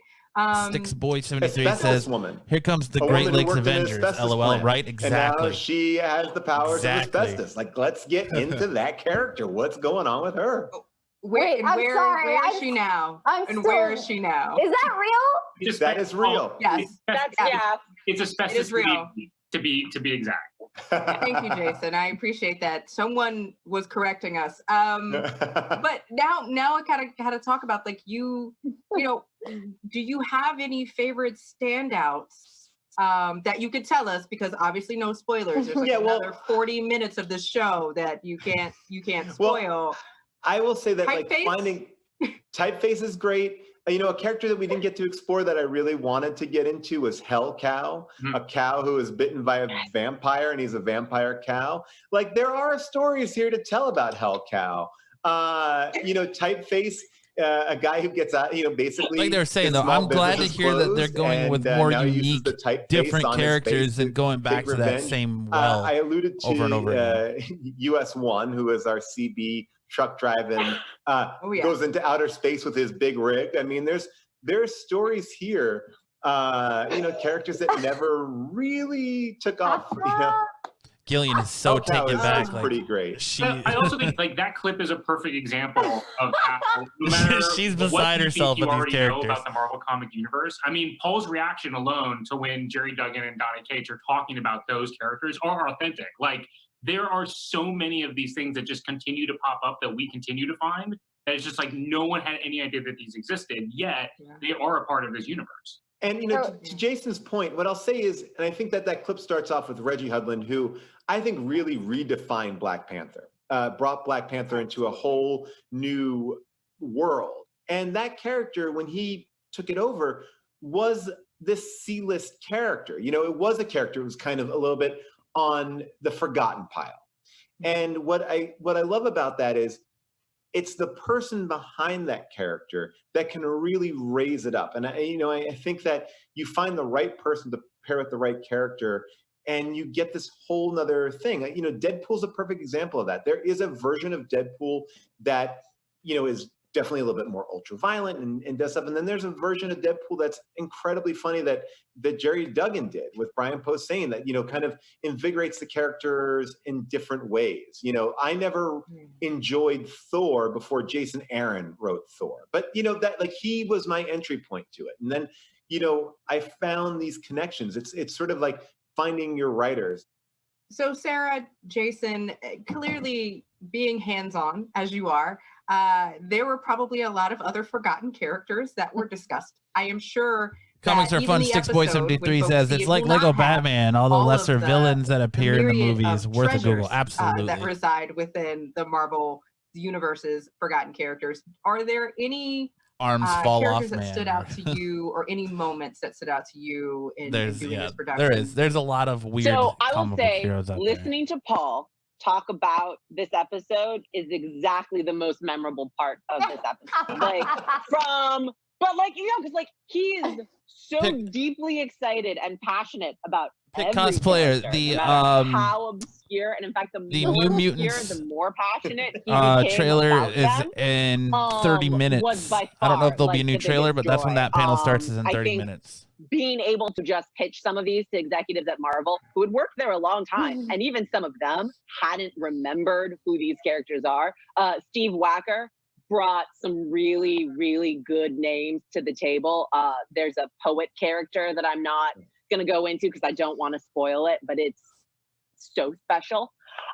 Sticks Boy 73 says, here comes the Great Lakes Avengers. LOL, plant. right? Exactly. And now she has the powers of asbestos. Like, let's get into that character. What's going on with her? Where is she now? Where is she now? Is that real? That is real. Yes. It's asbestos to be exact. Thank you, Jason. I appreciate that. Someone was correcting us. But now I kind of had to talk about like do you have any favorite standouts that you could tell us? Because obviously no spoilers. There's another 40 minutes of the show that you can't spoil. I will say that Typeface? like finding Typeface is great. A character that we didn't get to explore that I really wanted to get into was Hell Cow, a cow who is bitten by a vampire, and he's a vampire cow. Like there are stories here to tell about Hell Cow. Typeface, a guy who gets out, basically. Like they're saying though, I'm glad to hear that they're going with more unique, different characters and going back to that same well. I alluded to over and over again. US1, who is our CB truck driving, goes into outer space with his big rig. I mean, there's stories here, characters that never really took off. Gillian is so taken back. Like, pretty great. I also think like that clip is a perfect example of how no matter she's beside herself with these characters. Know about the Marvel comic universe. I mean, Paul's reaction alone to when Jerry Duggan and Donny Cates are talking about those characters are authentic. Like there are so many of these things that just continue to pop up that we continue to find. That it's just like no one had any idea that these existed, yet they are a part of this universe. And, to Jason's point, what I'll say is, and I think that clip starts off with Reggie Hudlin, who I think really redefined Black Panther, brought Black Panther into a whole new world. And that character, when he took it over, was this C-list character. It was a character who was kind of a little bit on the forgotten pile. And what I love about that is it's the person behind that character that can really raise it up. And I think that you find the right person to pair with the right character, and you get this whole nother thing. Deadpool's a perfect example of that. There is a version of Deadpool that, is definitely a little bit more ultra violent and does stuff. And then there's a version of Deadpool that's incredibly funny that Jerry Duggan did with Brian Posehn that, kind of invigorates the characters in different ways. I never enjoyed Thor before Jason Aaron wrote Thor, but that he was my entry point to it. And then, I found these connections. It's sort of like finding your writers. So Sarah, Jason, clearly being hands-on as you are, there were probably a lot of other forgotten characters that were discussed. I am sure. Comics are fun. Six Boy 73 says it's like Lego Batman. All the lesser villains that appear in the movies worth a Google. Absolutely. That reside within the Marvel universe's forgotten characters. Are there any arms fall characters off, that stood out to you, or any moments that stood out to you in doing this production? There's a lot of weird. So I will say, heroes out listening to Paul talk about this episode is exactly the most memorable part of this episode. Because he is so deeply excited and passionate about pick cosplayer. No matter how obscure, and in fact, the New more Mutants obscure, the more passionate he became trailer about is them, in 30 minutes. was by I don't know if far, there'll be a new the trailer, biggest but that's when joy. that panel starts is in I 30 think minutes. Being able to just pitch some of these to executives at Marvel who had worked there a long time, and even some of them hadn't remembered who these characters are. Steve Wacker brought some really, really good names to the table. There's a poet character that I'm not going to go into because I don't want to spoil it, but it's so special.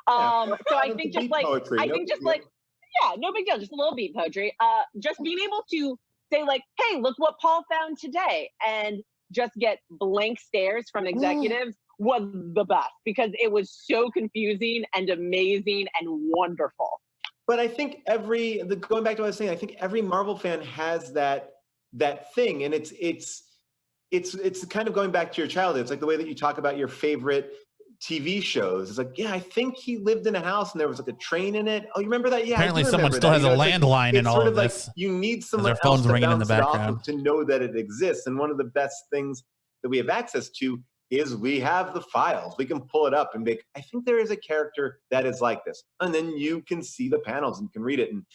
So I think just like, no big deal, just a little beat poetry. Just being able to say like, hey, look what Paul found today, and just get blank stares from executives was the best, because it was so confusing and amazing and wonderful. But I think going back to what I was saying, I think every Marvel fan has that thing, and it's kind of going back to your childhood. It's like the way that you talk about your favorite TV shows. It's like, yeah, I think he lived in a house and there was like a train in it. Oh, you remember that? Yeah. Apparently someone still has a landline in all of this. Like you need someone their phone's ringing in the background to know that it exists. And one of the best things that we have access to is we have the files. We can pull it up and make, I think there is a character that is like this. And then you can see the panels and you can read it. And,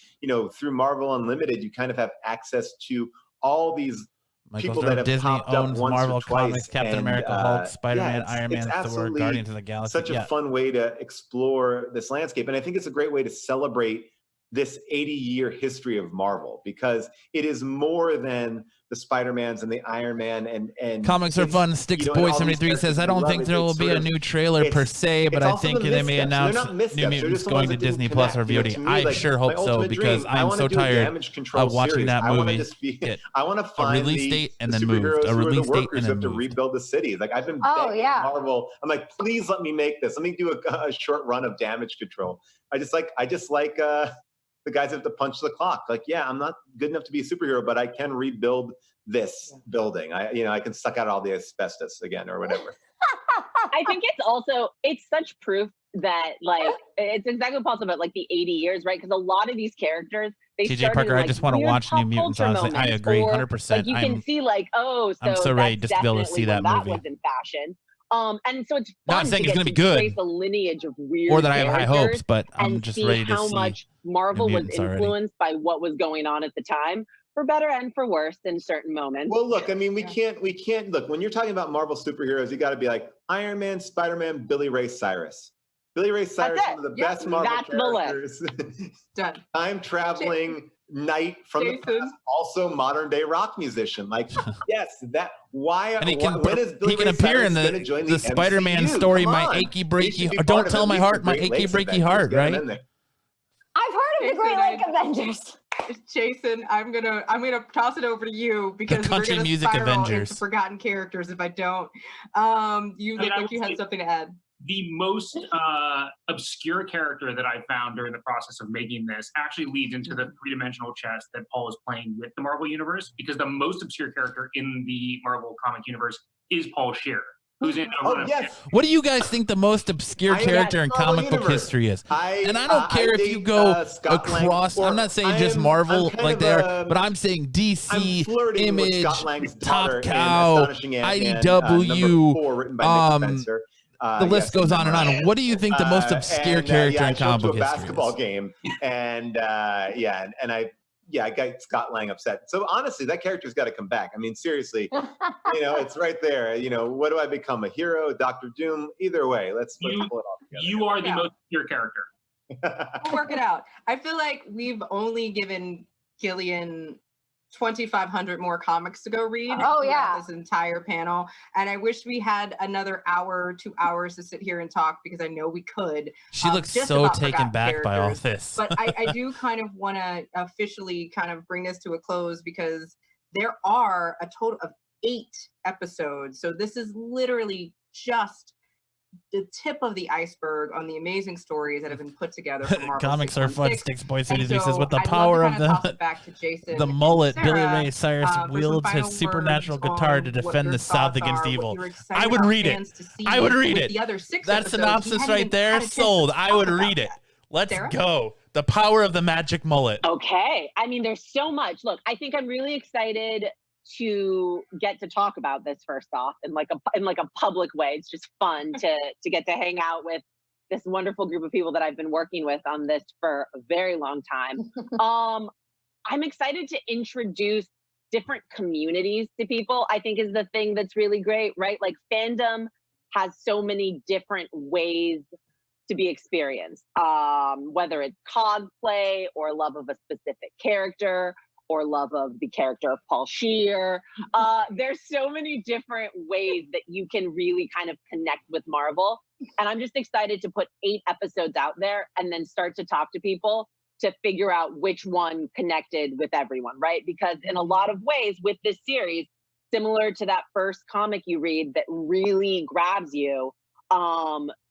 through Marvel Unlimited, you kind of have access to all these people that have Disney popped up owns once Marvel or twice. Comics, Captain America, Hulk, Spider-Man, Iron Man, Thor, Guardians of the Galaxy. Such a fun way to explore this landscape. And I think it's a great way to celebrate this 80-year history of Marvel, because it is more than the Spider-Mans and the Iron Man and comics are fun. Sticks Boy 73 says, I don't think there will be a new trailer per se, but I think they may announce New Mutants going to Disney Plus or VOD. I sure hope so, because I'm so tired of watching that movie get a release date and then moved, a release date and then to rebuild the city. Like I've been begging Marvel. I'm like, please let me make this. Let me do a short run of Damage Control. I just like the guys have to punch the clock. Like, yeah, I'm not good enough to be a superhero, but I can rebuild this building. I can suck out all the asbestos again or whatever. I think it's such proof that it's exactly what Paul said about the 80 years, right? Because a lot of these characters, TJ Parker, I just want to watch New Mutants. Honestly, I agree 100%. You can see I'm so ready just to be able to see that movie. That was in fashion. And so it's fun not saying to it's going to be trace a lineage of weird or that I have high hopes, but I'm just ready to see how much Marvel was influenced by what was going on at the time, for better and for worse in certain moments. Well, look, I mean, we can't look, when you're talking about Marvel superheroes, you got to be like Iron Man, Spider-Man, Billy Ray Cyrus. Billy Ray Cyrus, one of the best Marvel characters. Done. Time traveling knight from the past, also modern day rock musician. Like, yes, that when is Billy Ray appear Cyrus in the Spider-Man story, My Achy Breaky. Don't Tell My Heart, My Achy Breaky Heart, right? I've heard of the Great Lake Avengers. Jason, I'm gonna toss it over to you because The country we're gonna music spiral Avengers. into forgotten characters if I don't. You look like you had something to add. The most obscure character that I found during the process of making this actually leads into the three-dimensional chess that Paul is playing with the Marvel Universe, because the most obscure character in the Marvel comic universe is Paul Shearer, who's in a run of shit. What do you guys think the most obscure character in comic book history is? And I don't care if you go across. I'm not saying just Marvel like there, but I'm saying DC, Image, Top Cow, IDW. The list goes on and on. What do you think the most obscure character in comic book history is? Basketball game, and I got Scott Lang upset. So honestly, that character's got to come back. I mean, seriously, it's right there. What do I become? A hero, Doctor Doom? Either way, let's pull it off together. You are the most obscure character. We'll work it out. I feel like we've only given Gillian 2,500 more comics to go read. Oh yeah, this entire panel, and I wish we had another hour, 2 hours to sit here and talk, because I know we could. She looks so taken back by all this. But I do kind of want to officially kind of bring this to a close, because there are a total of 8 episodes. So this is literally just the tip of the iceberg on the amazing stories that have been put together for Marvel. Comics are fun, Sticks Boy Cities. He says, with the I'd power love of to kind of toss it back to Jason the mullet, and Sarah, Billy Ray Cyrus wields his supernatural guitar to defend the South against evil. I would read it. I would read it. That synopsis right there, sold. I would read it. Let's go. The power of the magic mullet. Okay. I mean, there's so much. Look, I think I'm really excited to get to talk about this first off in like a public way. It's just fun to get to hang out with this wonderful group of people that I've been working with on this for a very long time. I'm excited to introduce different communities to people, I think is the thing that's really great, right? Like fandom has so many different ways to be experienced, whether it's cosplay or love of a specific character or love of the character of Paul Scheer. There's so many different ways that you can really kind of connect with Marvel. And I'm just excited to put 8 episodes out there and then start to talk to people to figure out which one connected with everyone, right? Because in a lot of ways with this series, similar to that first comic you read that really grabs you,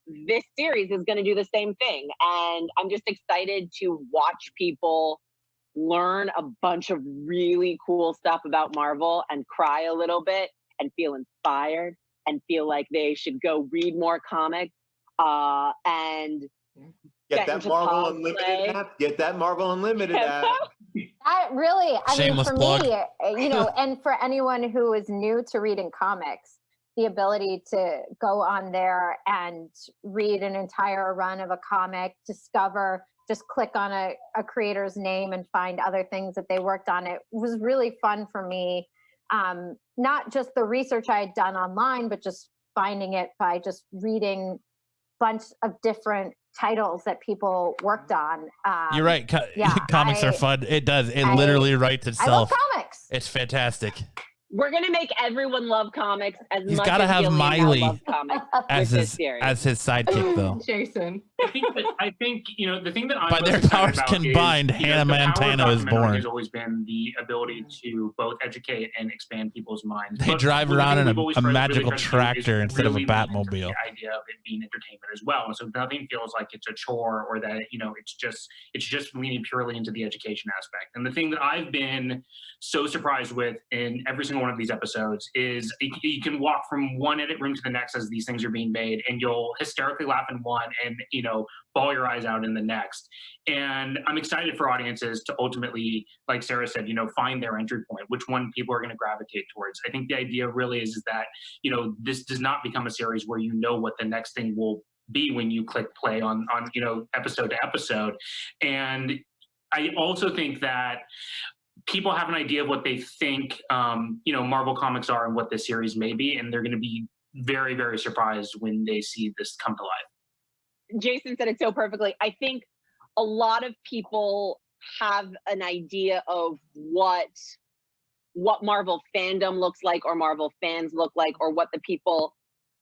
this series is going to do the same thing. And I'm just excited to watch people learn a bunch of really cool stuff about Marvel and cry a little bit and feel inspired and feel like they should go read more comics and get that Marvel Unlimited app. Get that Marvel Unlimited app. That really, Shameless mean, plug. for me, and for anyone who is new to reading comics, the ability to go on there and read an entire run of a comic, just click on a creator's name and find other things that they worked on. It was really fun for me. Not just the research I had done online, but just finding it by just reading bunch of different titles that people worked on. You're right. Comics are fun. It does. It literally writes itself. I love comics. It's fantastic. We're gonna make everyone love comics as He's much gotta as have Gillian Miley loves comics as his sidekick, though. Jason. I think the thing that I'm by their powers combined, Hannah Montana is born. Has always been the ability to both educate and expand people's minds. They drive around in a magical tractor instead of a Batmobile. The idea of it being entertainment as well, and so nothing feels like it's a chore or that it's just leaning purely into the education aspect. And the thing that I've been so surprised with in every single one of these episodes is you can walk from one edit room to the next as these things are being made, and you'll hysterically laugh in one and bawl your eyes out in the next. And I'm excited for audiences to ultimately, like Sarah said, find their entry point, which one people are going to gravitate towards. I think the idea really is that this does not become a series where what the next thing will be when you click play on episode to episode. And I also think that people have an idea of what they think, Marvel Comics are and what this series may be, and they're going to be very, very surprised when they see this come to life. Jason said it so perfectly. I think a lot of people have an idea of what Marvel fandom looks like, or Marvel fans look like, or what the people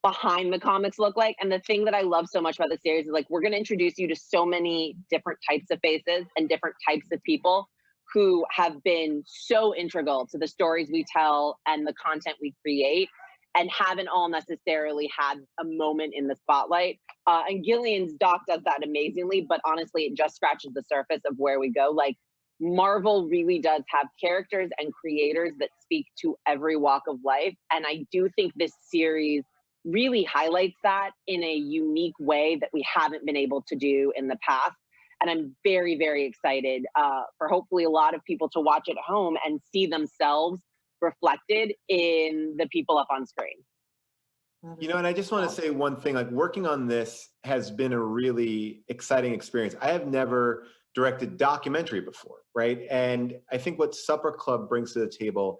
behind the comics look like. And the thing that I love so much about the series is like, we're going to introduce you to so many different types of faces and different types of people who have been so integral to the stories we tell and the content we create, and haven't all necessarily had a moment in the spotlight. And Gillian's doc does that amazingly, but honestly, it just scratches the surface of where we go. Like, Marvel really does have characters and creators that speak to every walk of life. And I do think this series really highlights that in a unique way that we haven't been able to do in the past. And I'm very, very excited for hopefully a lot of people to watch at home and see themselves reflected in the people up on screen. You know, and I just want to say one thing, like working on this has been a really exciting experience. I have never directed documentary before, right? And I think what Supper Club brings to the table,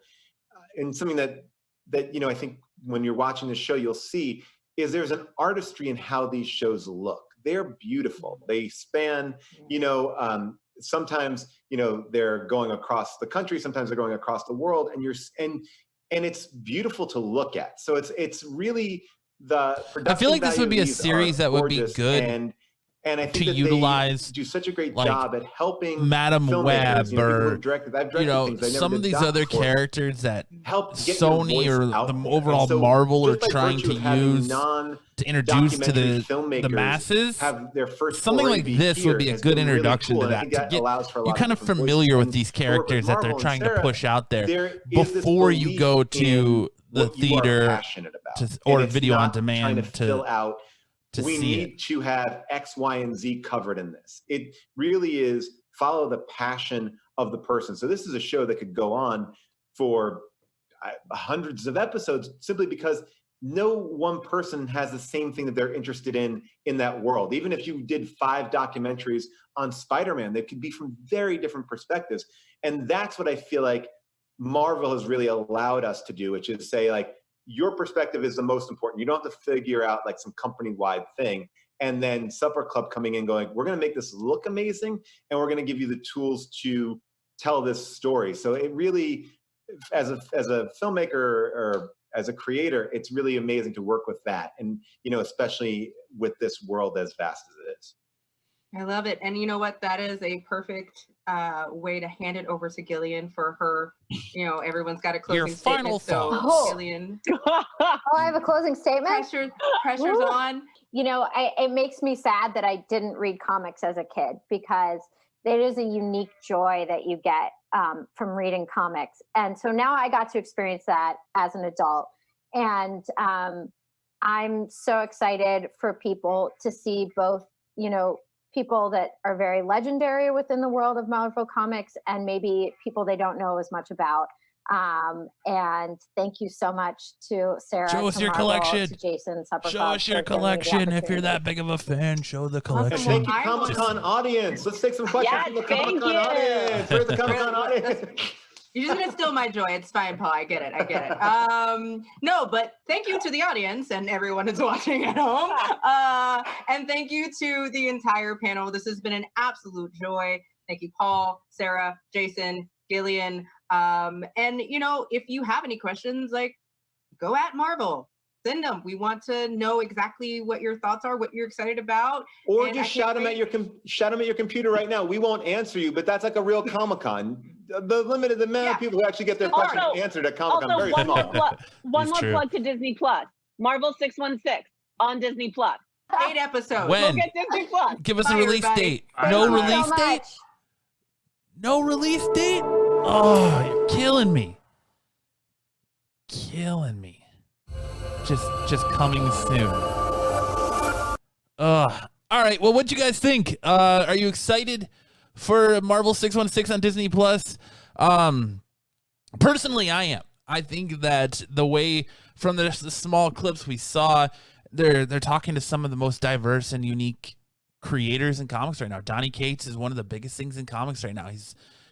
and something that you know, I think when you're watching the show, you'll see, is there's an artistry in how these shows look. They're beautiful. They span, you know, sometimes, you know, they're going across the country, sometimes they're going across the world, and it's beautiful to look at. So it's really the production. I feel like this would be a values series are that would be gorgeous, good and I think to that utilize, they do such a great like, job at helping Madam filmmakers, Web, you know, people or who've directed, I've directed you know, things I never some did of these doc other before, characters that help get your Sony voice or out the there. overall And so Marvel are just by trying virtue to of having use to introduce to the filmmakers masses. have their first Something foray like be this here would be a has good been really introduction cool, to and I that. think To that get allows for a you lot kind of different familiar voices. with these And for work with characters that they're Marvel and trying to Sarah, push out there there is this before you belief go in to the what you are theater passionate about. or And it's video on not trying demand to fill out. We see need to have X, Y, and Z covered in this. It really is follow the passion of the person. So this is a show that could go on for hundreds of episodes simply because no one person has the same thing that they're interested in that world. Even if you did 5 documentaries on Spider-Man, they could be from very different perspectives. And that's what I feel like Marvel has really allowed us to do, which is say, like, your perspective is the most important. You don't have to figure out like some company-wide thing. And then Supper Club coming in going, we're going to make this look amazing, and we're going to give you the tools to tell this story. So it really, as a filmmaker or as a creator, it's really amazing to work with that. And, you know, especially with this world as vast as it is. I love it. And you know what? That is a perfect way to hand it over to Gillian for her. You know, everyone's got a closing Your final statement. So, thoughts. Gillian. Oh, I have a closing statement? Pressure's on. You know, it makes me sad that I didn't read comics as a kid, because it is a unique joy that you get from reading comics. And so now I got to experience that as an adult. And I'm so excited for people to see both, you know, people that are very legendary within the world of Marvel Comics and maybe people they don't know as much about. And thank you so much to Sarah, show us to your Marvel, collection. to Jason, Supper Show Club us your for giving me the collection. If you're opportunity. that big of a fan, show the collection. Thank you, Comic-Con audience. Let's take some questions Yes, from the thank Comic-Con you. audience. Where's the Comic-Con audience? You're just gonna steal my joy. It's fine, Paul. I get it. No, but thank you to the audience and everyone who's watching at home. And thank you to the entire panel. This has been an absolute joy. Thank you, Paul, Sarah, Jason, Gillian. And you know, if you have any questions, like, go at Marvel. Send them. We want to know exactly what your thoughts are, what you're excited about. Or And just I shout can't them at your computer right now. We won't answer you, but that's like a real Comic-Con. The amount of people who actually get their questions answered at Comic-Con Also, very one small. more plug to Disney Plus. Marvel 616 on Disney Plus. 8 episodes. When? Go get Disney Plus. Give us Bye, a release everybody. date. Bye. No Thank you release so date? much. No release date? Oh, you're killing me. Killing me. Just coming soon. All right. Well, what'd you guys think? Are you excited for Marvel 616 on Disney Plus? Personally, I am. I think that the way from the small clips we saw, they're talking to some of the most diverse and unique creators in comics right now. Donny Cates is one of the biggest things in comics right now.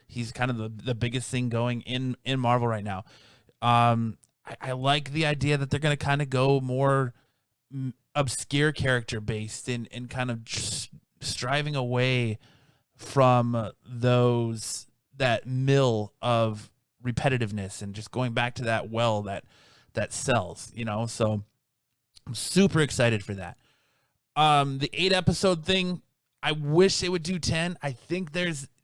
He's kind of the biggest thing going in Marvel right now. I like the idea that they're going to kind of go more obscure character based and kind of striving away from that mill of repetitiveness and just going back to that well that sells, you know. So I'm super excited for that. The 8-episode thing, I wish they would do 10. I think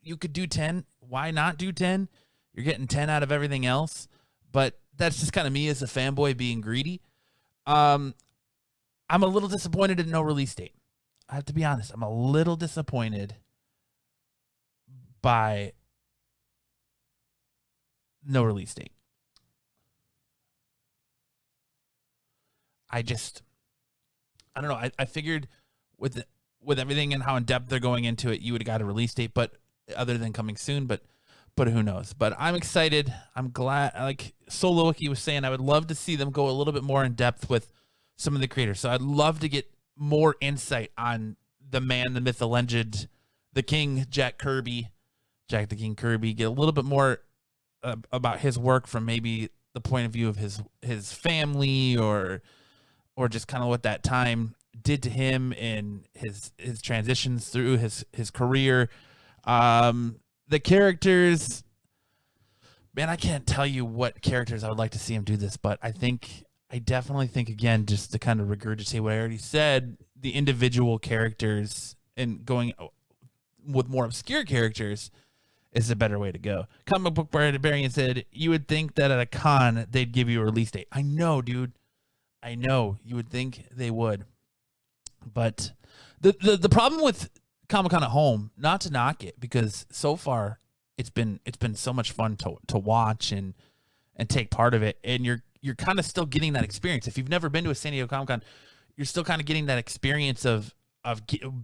you could do 10. Why not do 10? You're getting 10 out of everything else. But that's just kind of me as a fanboy being greedy. I'm a little disappointed in no release date. I have to be honest. I'm a little disappointed by no release date. I don't know. I figured with everything and how in depth they're going into it, you would have got a release date, but other than coming soon, but who knows? But I'm excited. I'm glad. Like Soloicky was saying, I would love to see them go a little bit more in depth with some of the creators. So I'd love to get more insight on the man, the myth, the legend, the king, Jack the King Kirby. Get a little bit more about his work from maybe the point of view of his family or just kind of what that time did to him and his transitions through his career. The characters, man, I can't tell you what characters I would like to see him do this, but I definitely think, again, just to kind of regurgitate what I already said, the individual characters and going with more obscure characters is a better way to go. Comic Book Barbarian said, you would think that at a con, they'd give you a release date. I know, dude. I know. You would think they would. But the problem with Comic-Con at home, not to knock it, because so far it's been so much fun to watch and take part of it, and you're kind of still getting that experience. If you've never been to a San Diego Comic-Con, you're still kind of getting that experience of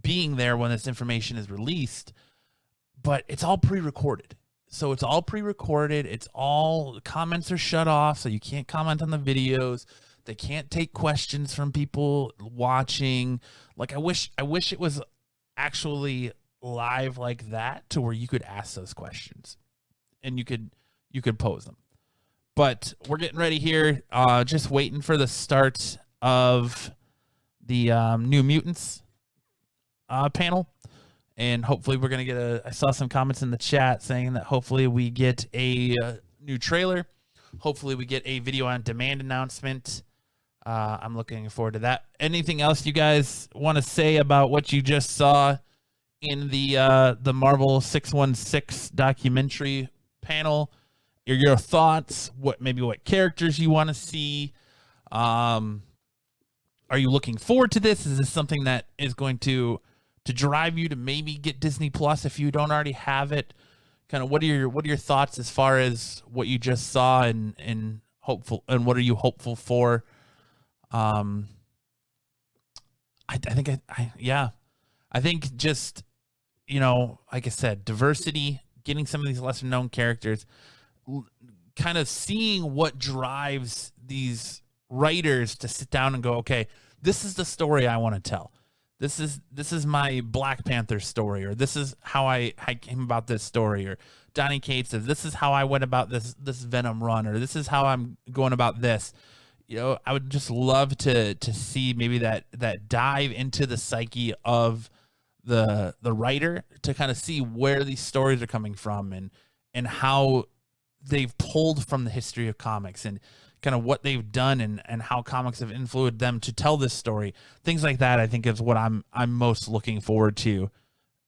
being there when this information is released, but it's all pre-recorded. So it's all pre-recorded. It's all comments are shut off, so you can't comment on the videos. They can't take questions from people watching. Like I wish it was actually live like that, to where you could ask those questions and you could pose them. But we're getting ready here, just waiting for the start of the New Mutants panel, and hopefully we're gonna get I saw some comments in the chat saying that hopefully we get a new trailer, hopefully we get a video on demand announcement. I'm looking forward to that. Anything else you guys want to say about what you just saw in the Marvel 616 documentary panel? Your thoughts? What characters you want to see? Are you looking forward to this? Is this something that is going to drive you to maybe get Disney Plus if you don't already have it? Kind of what are your thoughts as far as what you just saw and hopeful, and what are you hopeful for? I think just, like I said, diversity, getting some of these lesser known characters, kind of seeing what drives these writers to sit down and go, okay, this is the story I want to tell. This is my Black Panther story, or this is how I came about this story, or Donny Cates says, this is how I went about this Venom run, or this is how I'm going about this. I would just love to see maybe that dive into the psyche of the writer, to kind of see where these stories are coming from and how they've pulled from the history of comics and kind of what they've done and how comics have influenced them to tell this story. Things like that, I think, is what I'm most looking forward to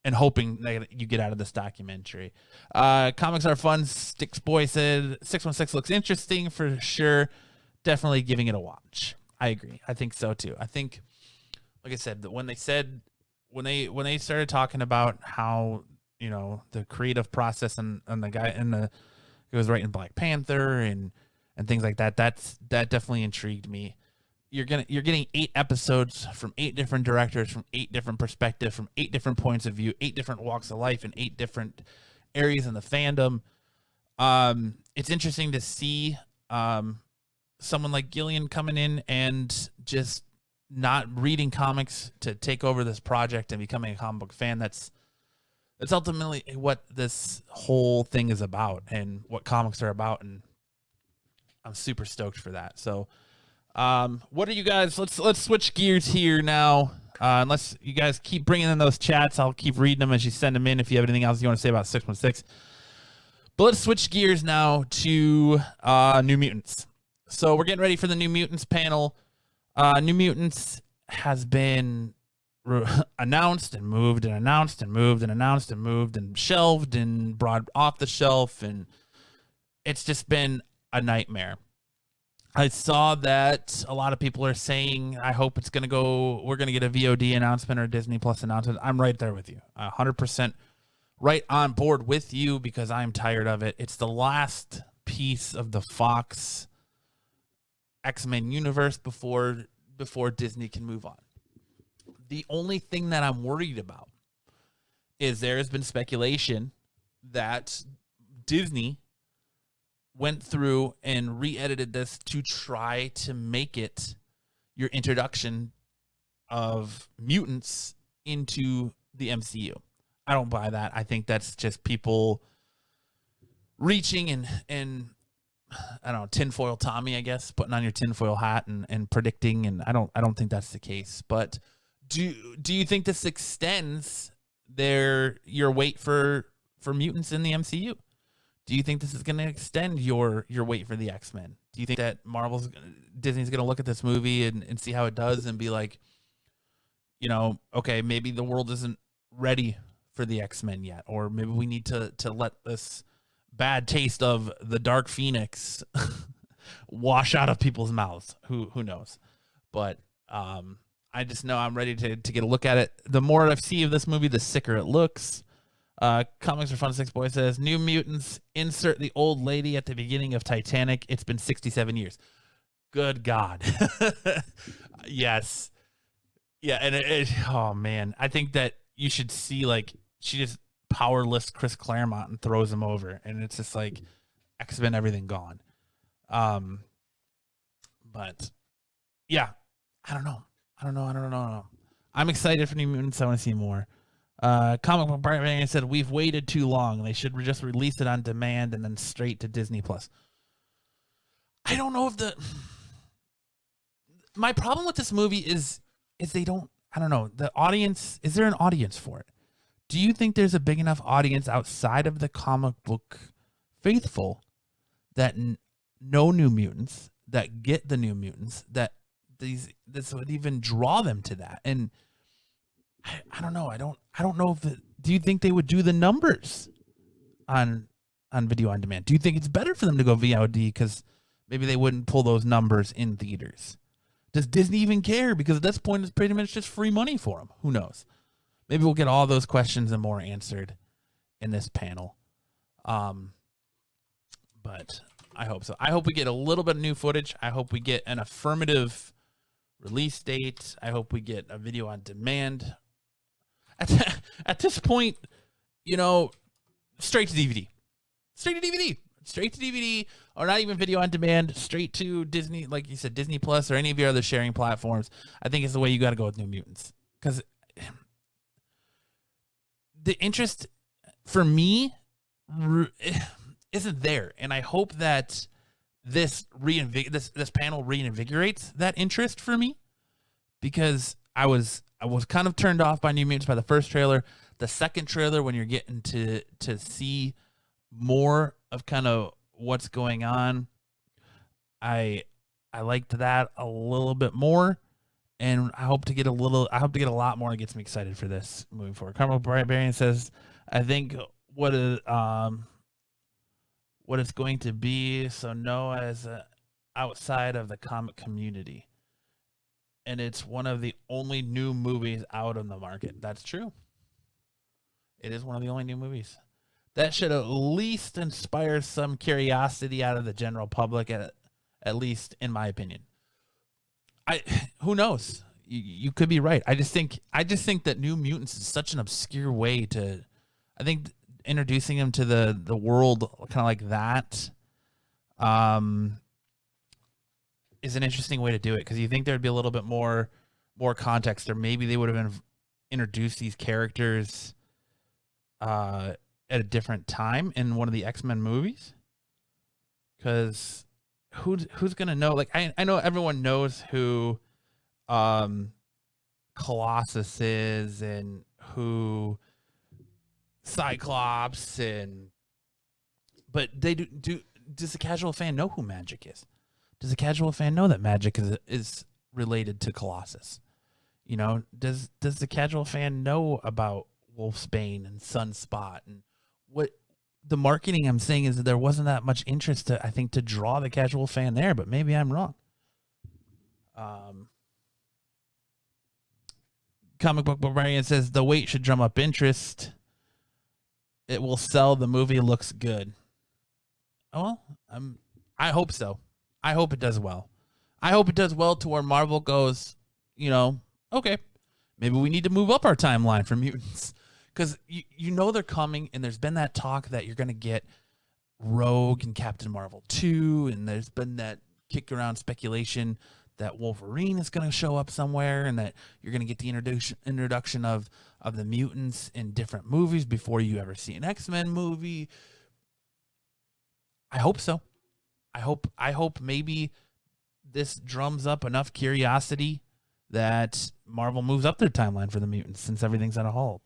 and hoping that you get out of this documentary. Comics are fun. Sticks Boy said 616 looks interesting for sure. Definitely giving it a watch. I agree. I think so too. I think, like I said, that when they started talking about how, the creative process and the guy who was writing Black Panther and things like that, that definitely intrigued me. You're getting 8 episodes from 8 different directors, from 8 different perspectives, from 8 different points of view, 8 different walks of life, and 8 different areas in the fandom. It's interesting to see someone like Gillian coming in and just not reading comics to take over this project and becoming a comic book fan. That's ultimately what this whole thing is about and what comics are about, and I'm super stoked for that. So what are you guys, let's switch gears here now. Unless you guys keep bringing in those chats, I'll keep reading them as you send them in if you have anything else you want to say about 616. But let's switch gears now to New Mutants. So we're getting ready for the New Mutants panel. New Mutants has been announced and moved and announced and moved and announced and moved and shelved and brought off the shelf, and it's just been a nightmare. I saw that a lot of people are saying, I hope we're going to get a VOD announcement or a Disney Plus announcement. I'm right there with you. 100% right on board with you because I'm tired of it. It's the last piece of the Fox X-Men universe before Disney can move on. The only thing that I'm worried about is there has been speculation that Disney went through and re-edited this to try to make it your introduction of mutants into the MCU. I don't buy that. I think that's just people reaching and I don't know, tinfoil Tommy, I guess, putting on your tinfoil hat and predicting, and I don't think that's the case. But do you think this extends your wait for mutants in the MCU? Do you think this is going to extend your wait for the X-Men? Do you think that Disney's going to look at this movie and see how it does and be like, okay, maybe the world isn't ready for the X-Men yet, or maybe we need to let this bad taste of the Dark Phoenix wash out of people's mouths. Who knows? But I just know I'm ready to get a look at it. The more I see of this movie, the sicker it looks. Comics are Fun. Six Boy says, New Mutants, insert the old lady at the beginning of Titanic. It's been 67 years. Good God. Yes. Yeah, and oh, man. I think that you should see, like, she just power lifts Chris Claremont and throws him over, and it's just like X-Men, everything gone. But, yeah, I don't know. I'm excited for New Mutants. I want to see more. Comic Book Barbarian said, we've waited too long. They should just release it on demand and then straight to Disney Plus. I don't know if my problem with this movie is they don't, I don't know, the audience, is there an audience for it? Do you think there's a big enough audience outside of the comic book faithful that know New Mutants, that get the New Mutants, that this would even draw them to that? And I don't know. I don't know do you think they would do the numbers on video on demand? Do you think it's better for them to go VOD because maybe they wouldn't pull those numbers in theaters? Does Disney even care? Because at this point, it's pretty much just free money for them. Who knows? Maybe we'll get all those questions and more answered in this panel. But I hope so. I hope we get a little bit of new footage. I hope we get an affirmative release date. I hope we get a video on demand. At this point, straight to DVD. Straight to DVD, or not even video on demand, straight to Disney, like you said, Disney Plus or any of your other sharing platforms. I think it's the way you got to go with New Mutants. Because the interest for me isn't there. And I hope that this panel reinvigorates that interest for me, because I was kind of turned off by New Mutants by the first trailer. The second trailer, when you're getting to see more of kind of what's going on, I liked that a little bit more, and I hope to get a lot more that gets me excited for this moving forward. Carmel Barbarian says, I think what it's going to be, so Noah is outside of the comic community, and it's one of the only new movies out on the market. That's true. It is one of the only new movies. That should at least inspire some curiosity out of the general public, at least in my opinion. Who knows? You could be right. I just think that New Mutants is such an obscure way to, I think introducing them to the world kind of like that is an interesting way to do it, because you think there'd be a little bit more context, or maybe they would have introduced these characters at a different time in one of the X-Men movies. Because who's gonna know? Like, I know everyone knows who Colossus is and who Cyclops, but they does the casual fan know who Magic is? Does the casual fan know that Magic is related to Colossus? You know, does the casual fan know about Wolfsbane and Sunspot and what the marketing I'm saying is that there wasn't that much interest to draw the casual fan there, but maybe I'm wrong. Comic Book Barbarian says the wait should drum up interest. It will sell. The movie looks good. Oh, well, I hope so. I hope it does well. I hope it does well to where Marvel goes, you know, okay, maybe we need to move up our timeline for mutants. Because you know they're coming, and there's been that talk that you're going to get Rogue and Captain Marvel 2, and there's been that kick around speculation that Wolverine is going to show up somewhere, and that you're going to get the introduction of the mutants in different movies before you ever see an X-Men movie. I hope so. I hope maybe this drums up enough curiosity that Marvel moves up their timeline for the mutants since everything's on a hold.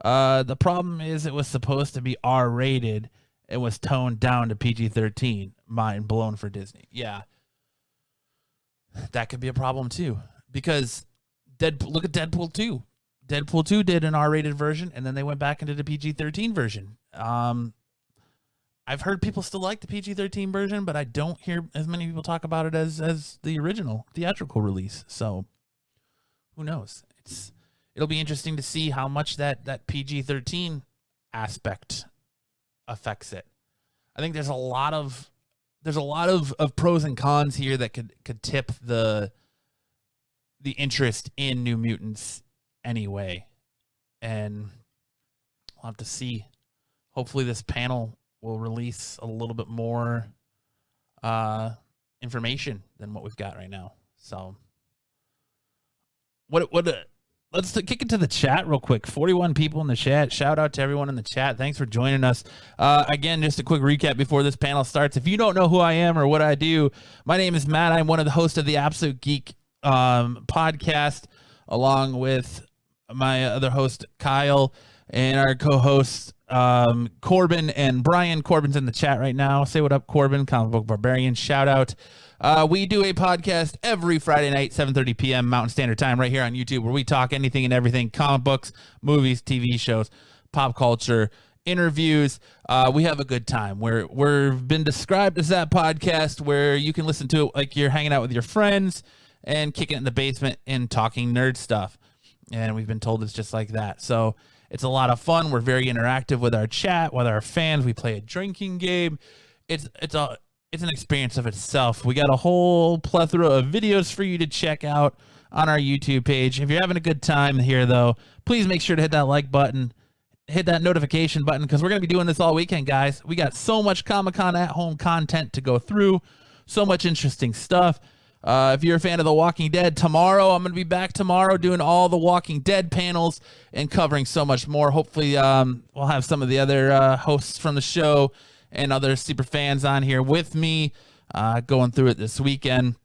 The problem is it was supposed to be R-rated. It was toned down to PG-13. Mind blown for Disney. Yeah. That could be a problem too, because look at Deadpool 2. Deadpool 2 did an R-rated version, and then they went back into the PG-13 version. I've heard people still like the PG-13 version, but I don't hear as many people talk about it as the original theatrical release. So who knows? It'll be interesting to see how much that PG-13 aspect affects it. I think there's a lot of pros and cons here that could tip the interest in New Mutants anyway. And we'll have to see. Hopefully this panel will release a little bit more information than what we've got right now. So let's kick it to the chat real quick. 41 people in the chat. Shout out to everyone in the chat. Thanks for joining us. Again, just a quick recap before this panel starts. If you don't know who I am or what I do, my name is Matt. I'm one of the hosts of the Absolute Geek podcast, along with my other host, Kyle, and our co-hosts, Corbin and Brian. Corbin's in the chat right now. Say what up, Corbin, Comic Book Barbarian. Shout out. We do a podcast every Friday night, 7:30 p.m. Mountain Standard Time, right here on YouTube, where we talk anything and everything: comic books, movies, TV shows, pop culture, interviews. We have a good time. We've been described as that podcast where you can listen to it like you're hanging out with your friends and kicking it in the basement and talking nerd stuff. And we've been told it's just like that. So it's a lot of fun. We're very interactive with our chat, with our fans. We play a drinking game. It's an experience of itself. We got a whole plethora of videos for you to check out on our YouTube page. If you're having a good time here, though, please make sure to hit that like button, hit that notification button, because we're going to be doing this all weekend, guys. We got so much Comic-Con at home content to go through, so much interesting stuff. If you're a fan of The Walking Dead, tomorrow, I'm going to be back tomorrow doing all the Walking Dead panels and covering so much more. Hopefully, we'll have some of the other hosts from the show and other super fans on here with me going through it this weekend.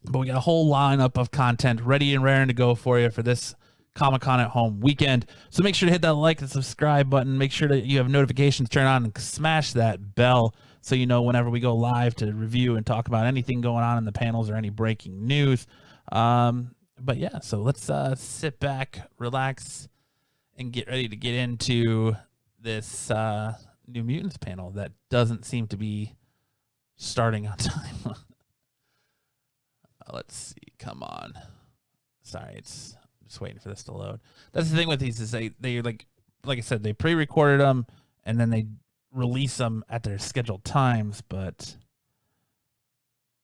But we got a whole lineup of content ready and raring to go for you for this Comic-Con at home weekend. So make sure to hit that like and subscribe button. Make sure that you have notifications turned on and smash that bell so you know whenever we go live to review and talk about anything going on in the panels or any breaking news. But yeah, so let's sit back, relax, and get ready to get into this New Mutants panel that doesn't seem to be starting on time. Let's see. Come on. Sorry, it's just waiting for this to load. That's the thing with these is they like I said, they pre-recorded them and then they release them at their scheduled times, but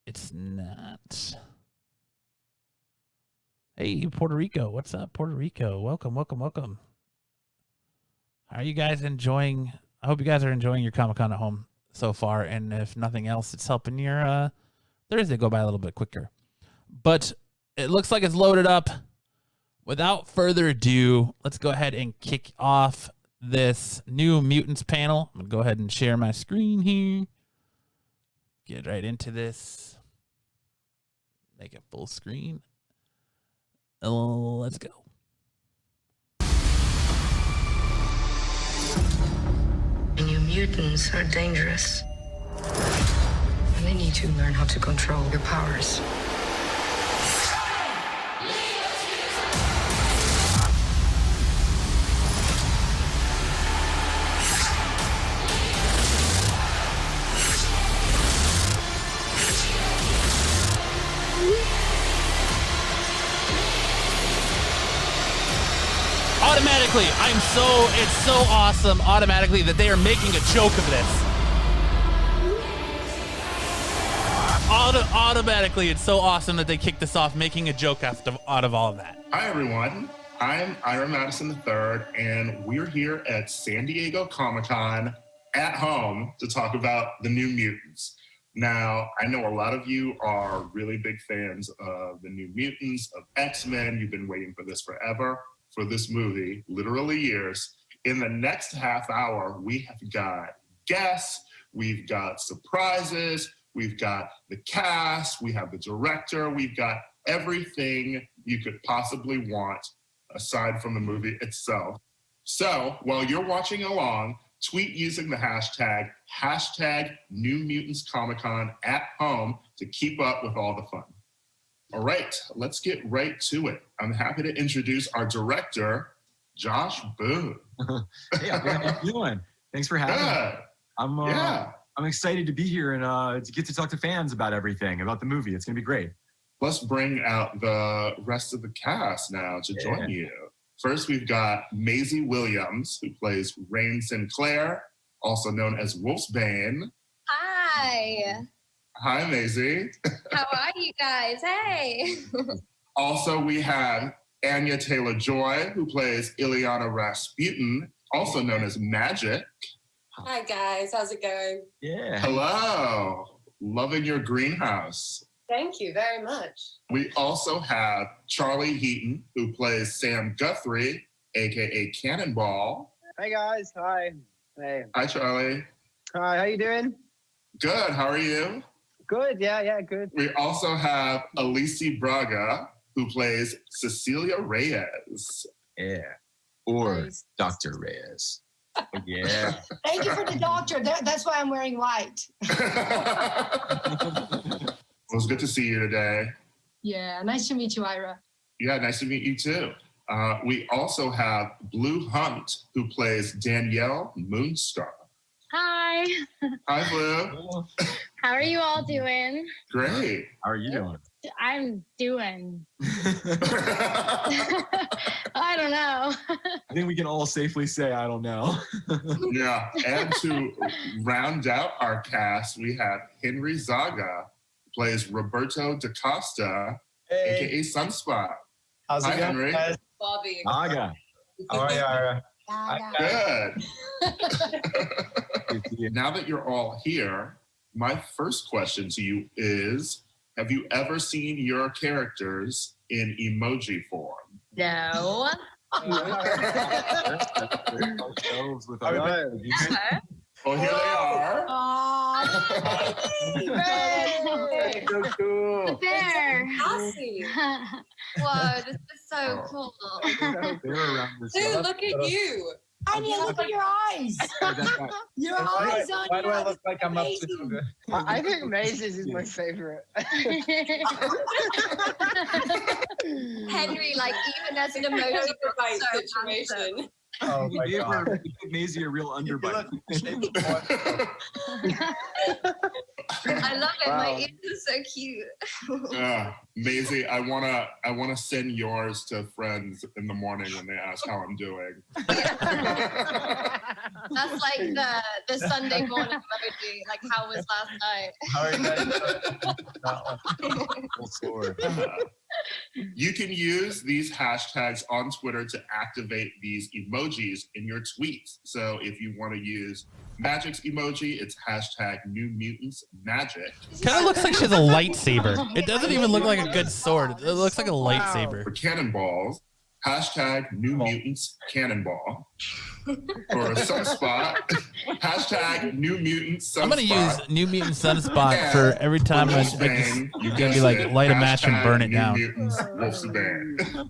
it's not. Hey, Puerto Rico. What's up, Puerto Rico? Welcome. How are you guys enjoying? I hope you guys are enjoying your Comic-Con at home so far, and if nothing else, it's helping your Thursday go by a little bit quicker. But it looks like it's loaded up. Without further ado, let's go ahead and kick off this New Mutants panel. I'm going to go ahead and share my screen here. Get right into this. Make it full screen. Let's go. New mutants are dangerous. And they need to learn how to control their powers. Automatically, it's so awesome automatically that they are making a joke of this. Automatically, it's so awesome that they kicked this off making a joke out of all of that. Hi, everyone. I'm Ira Madison III, and we're here at San Diego Comic-Con at home to talk about the New Mutants. Now, I know a lot of you are really big fans of the New Mutants, of X-Men. You've been waiting for this forever, for this movie, literally years. In the next half hour, we have got guests, we've got surprises, we've got the cast, we have the director, we've got everything you could possibly want aside from the movie itself. So while you're watching along, tweet using the hashtag New Mutants Comic-Con at home to keep up with all the fun. All right, let's get right to it. I'm happy to introduce our director, Josh Boone. Hey, how you doing? Thanks for having me. I'm excited to be here and to get to talk to fans about everything, about the movie. It's going to be great. Let's bring out the rest of the cast now to join you. First, we've got Maisie Williams, who plays Rain Sinclair, also known as Wolfsbane. Hi. Hi, Maisie. How are you guys? Hey. Also, we have Anya Taylor-Joy, who plays Ileana Rasputin, also known as Magic. Hi, guys. How's it going? Yeah. Hello. Loving your greenhouse. Thank you very much. We also have Charlie Heaton, who plays Sam Guthrie, a.k.a. Cannonball. Hey, guys. Hi. Hey. Hi, Charlie. Hi, how you doing? Good. How are you? Good. Yeah, good. We also have Alicia Braga, who plays Cecilia Reyes. Yeah. Or Dr. Reyes. Yeah. Thank you for the doctor. That's why I'm wearing white. It was good to see you today. Yeah, nice to meet you, Ira. Yeah, nice to meet you too. We also have Blue Hunt, who plays Danielle Moonstar. Hi. Hi, Blue. How are you all doing? Great. How are you doing? I'm doing. I don't know. I think we can all safely say, I don't know. Yeah, and to round out our cast, we have Henry Zaga, who plays Roberto DaCosta, a.k.a. Sunspot. How's it Hi, going, Henry. guys? Bobby. Aga. How are you, Ira? Good. Now that you're all here, my first question to you is, have you ever seen your characters in emoji form? No. Well, here they are. Hey, so cool. There. Cassie. Whoa, this is so cool. Dude, look at you. Anya, look at your eyes. Your eyes on Why do I you. look like I'm up to something? I think Macy's is my favorite. Henry, like, even as an emoji, Right so situation. Oh my Give god. her Maisie a real underbite. I love it. Wow. My ears are so cute. Maisie, I wanna send yours to friends in the morning when they ask how I'm doing. That's like the Sunday morning emoji. Like, how was last night? How are you guys? Full score. You can use these hashtags on Twitter to activate these emojis in your tweets. So if you want to use Magic's emoji, it's hashtag New Mutants Magic. Kind of looks like she has a lightsaber. It doesn't even look like a good sword. It looks like a lightsaber. For cannonballs, hashtag New Mutants Cannonball. For Sunspot, hashtag New Mutants Sunspot. I'm gonna use New Mutant Sunspot for every time I just Wolfsbane, you gonna guessed be like it, light a match and hashtag burn it New down. Mutants Wolfsbane.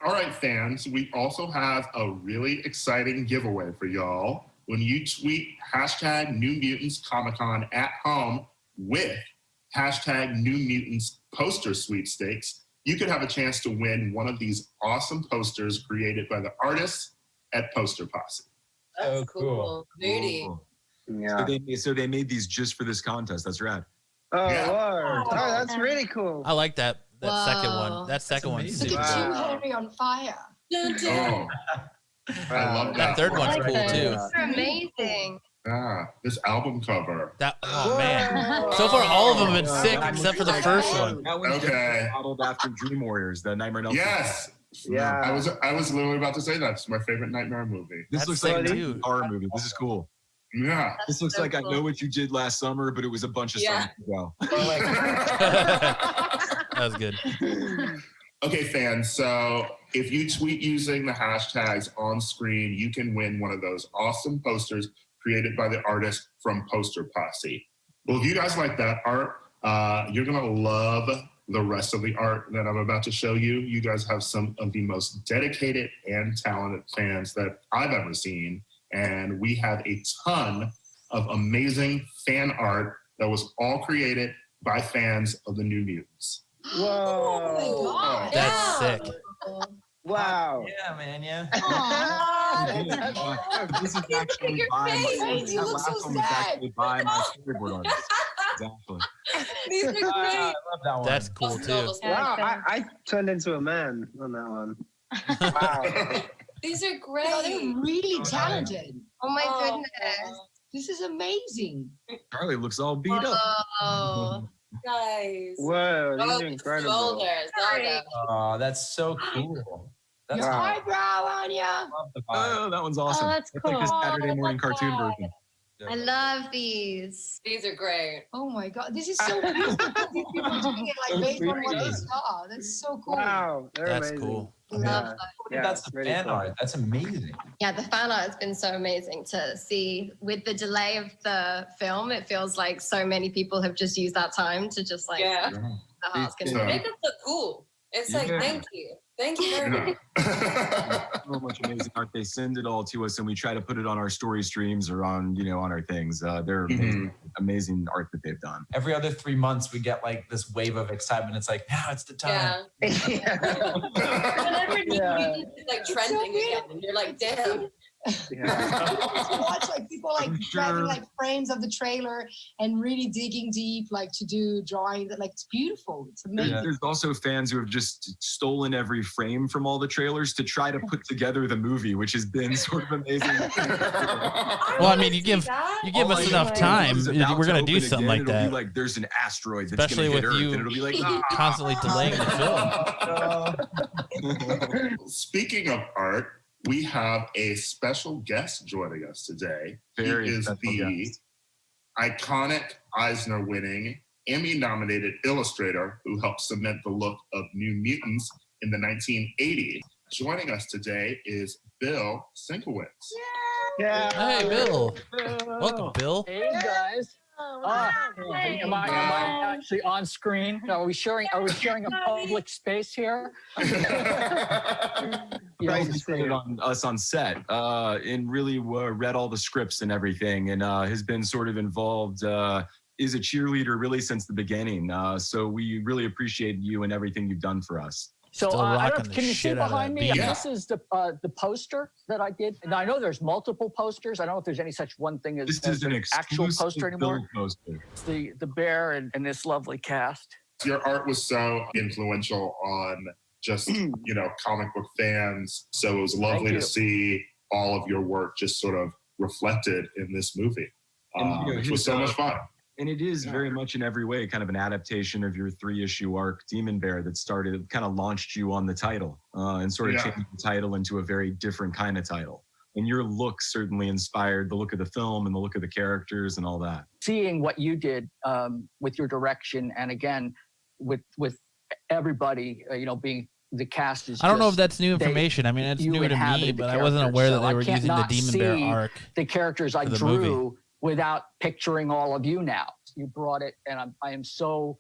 All right, fans, we also have a really exciting giveaway for y'all. When you tweet hashtag New Mutants Comic-Con at home with hashtag New Mutants poster sweepstakes, you could have a chance to win one of these awesome posters created by the artists at Poster Posse. That's cool. Moody. Yeah. So they made these just for this contest. That's rad. Oh, Yeah. Lord. Oh, that's really cool. I like that second Whoa. one. That second one. amazing. Look at you, Henry, on fire. Oh, I love That third one's cool too. They're amazing. This album cover. Oh man! So far, all of them have been sick except for the first one. That one's Okay. modeled after Dream Warriors, the Nightmare on Elm Street. Yes. Yeah. I was literally about to say that's my favorite Nightmare movie. This looks like a horror movie. This is cool. Yeah. This looks so like cool. I Know What You Did Last Summer, but it was a bunch of summers ago. That was good. Okay, fans. So if you tweet using the hashtags on screen, you can win one of those awesome posters created by the artist from Poster Posse. Well, if you guys like that art, you're going to love the rest of the art that I'm about to show you. You guys have some of the most dedicated and talented fans that I've ever seen. And we have a ton of amazing fan art that was all created by fans of the New Mutants. Whoa. Oh my God. That's sick. Wow. Yeah, man, yeah. This is actually by my, that last one was actually by my storyboard artist. Exactly. These are great. I love that one. That's cool too. Wow, I turned into a man on that one. Wow. These are great. Oh, they're really talented. Oh my goodness. This is amazing. Charlie looks all beat up. Oh, Guys. Whoa, these Oh, are incredible. Shoulders. Zelda. Oh, that's so cool. That's Your Wow. eyebrow on ya. love the vibe. Oh, that one's awesome. Oh, that's It's like the cool. Saturday morning cartoon version. I love these. These are great. Oh my God, this is so cool. These people doing it like based on what they saw. That's so cool. Wow, they're That's amazing. cool. Love Yeah. that. Yeah, That's the really fan cool. art. That's amazing. Yeah, the fan art has been so amazing to see. With the delay of the film, it feels like so many people have just used that time to just like Yeah. the heart's Yeah. gonna Make us look cool. It's like, Yeah. thank you. Thank you very much. So much amazing art. They send it all to us, and we try to put it on our story streams or on, on our things. They're amazing, amazing art that they've done. Every other 3 months, we get like this wave of excitement. It's like, now it's the time. Yeah. Whenever you Yeah. it's like trending again, and you're like, damn. To watch like people like grabbing like frames of the trailer and really digging deep, like to do drawing that, like it's beautiful. It's amazing. There's also fans who have just stolen every frame from all the trailers to try to put together the movie, which has been sort of amazing. Well, I mean, you give us enough time, we're gonna do something like It'll that. be like there's an asteroid that's Especially gonna hit with Earth, you and it'll be like constantly delaying the film. Speaking of art, we have a special guest joining us today. Very he is special the guest. iconic Eisner-winning, Emmy-nominated illustrator who helped cement the look of New Mutants in the 1980s. Joining us today is Bill Sienkiewicz. Yeah. Hey, Bill. Welcome, Bill. Hey guys. Am I actually on screen? Are we sharing a public space here? He started on us on set and really read all the scripts and everything, and has been sort of involved. Is a cheerleader really since the beginning. So we really appreciate you and everything you've done for us. So Still I rocking don't the know, can you see shit out of behind that me? beat. This is the poster that I did. Now I know there's multiple posters. I don't know if there's any such one thing as, This as is an actual exclusive poster anymore. Bill poster. It's the bear and this lovely cast. Your art was so influential on just, comic book fans. So it was lovely Thank you. to see all of your work just sort of reflected in this movie, And, which was so much fun. And it is very much in every way kind of an adaptation of your 3-issue arc, Demon Bear, that kind of launched you on the title and sort of changed the title into a very different kind of title. And your look certainly inspired the look of the film and the look of the characters and all that. Seeing what you did with your direction, and again with everybody, being the cast is. I don't know if just- that's new they- information. I mean, it's you new to me, inhabited the but I wasn't characters, aware that so they I were can't using the not Demon Bear see arc. The characters I for the drew movie. without picturing all of you now. You brought it, and I am so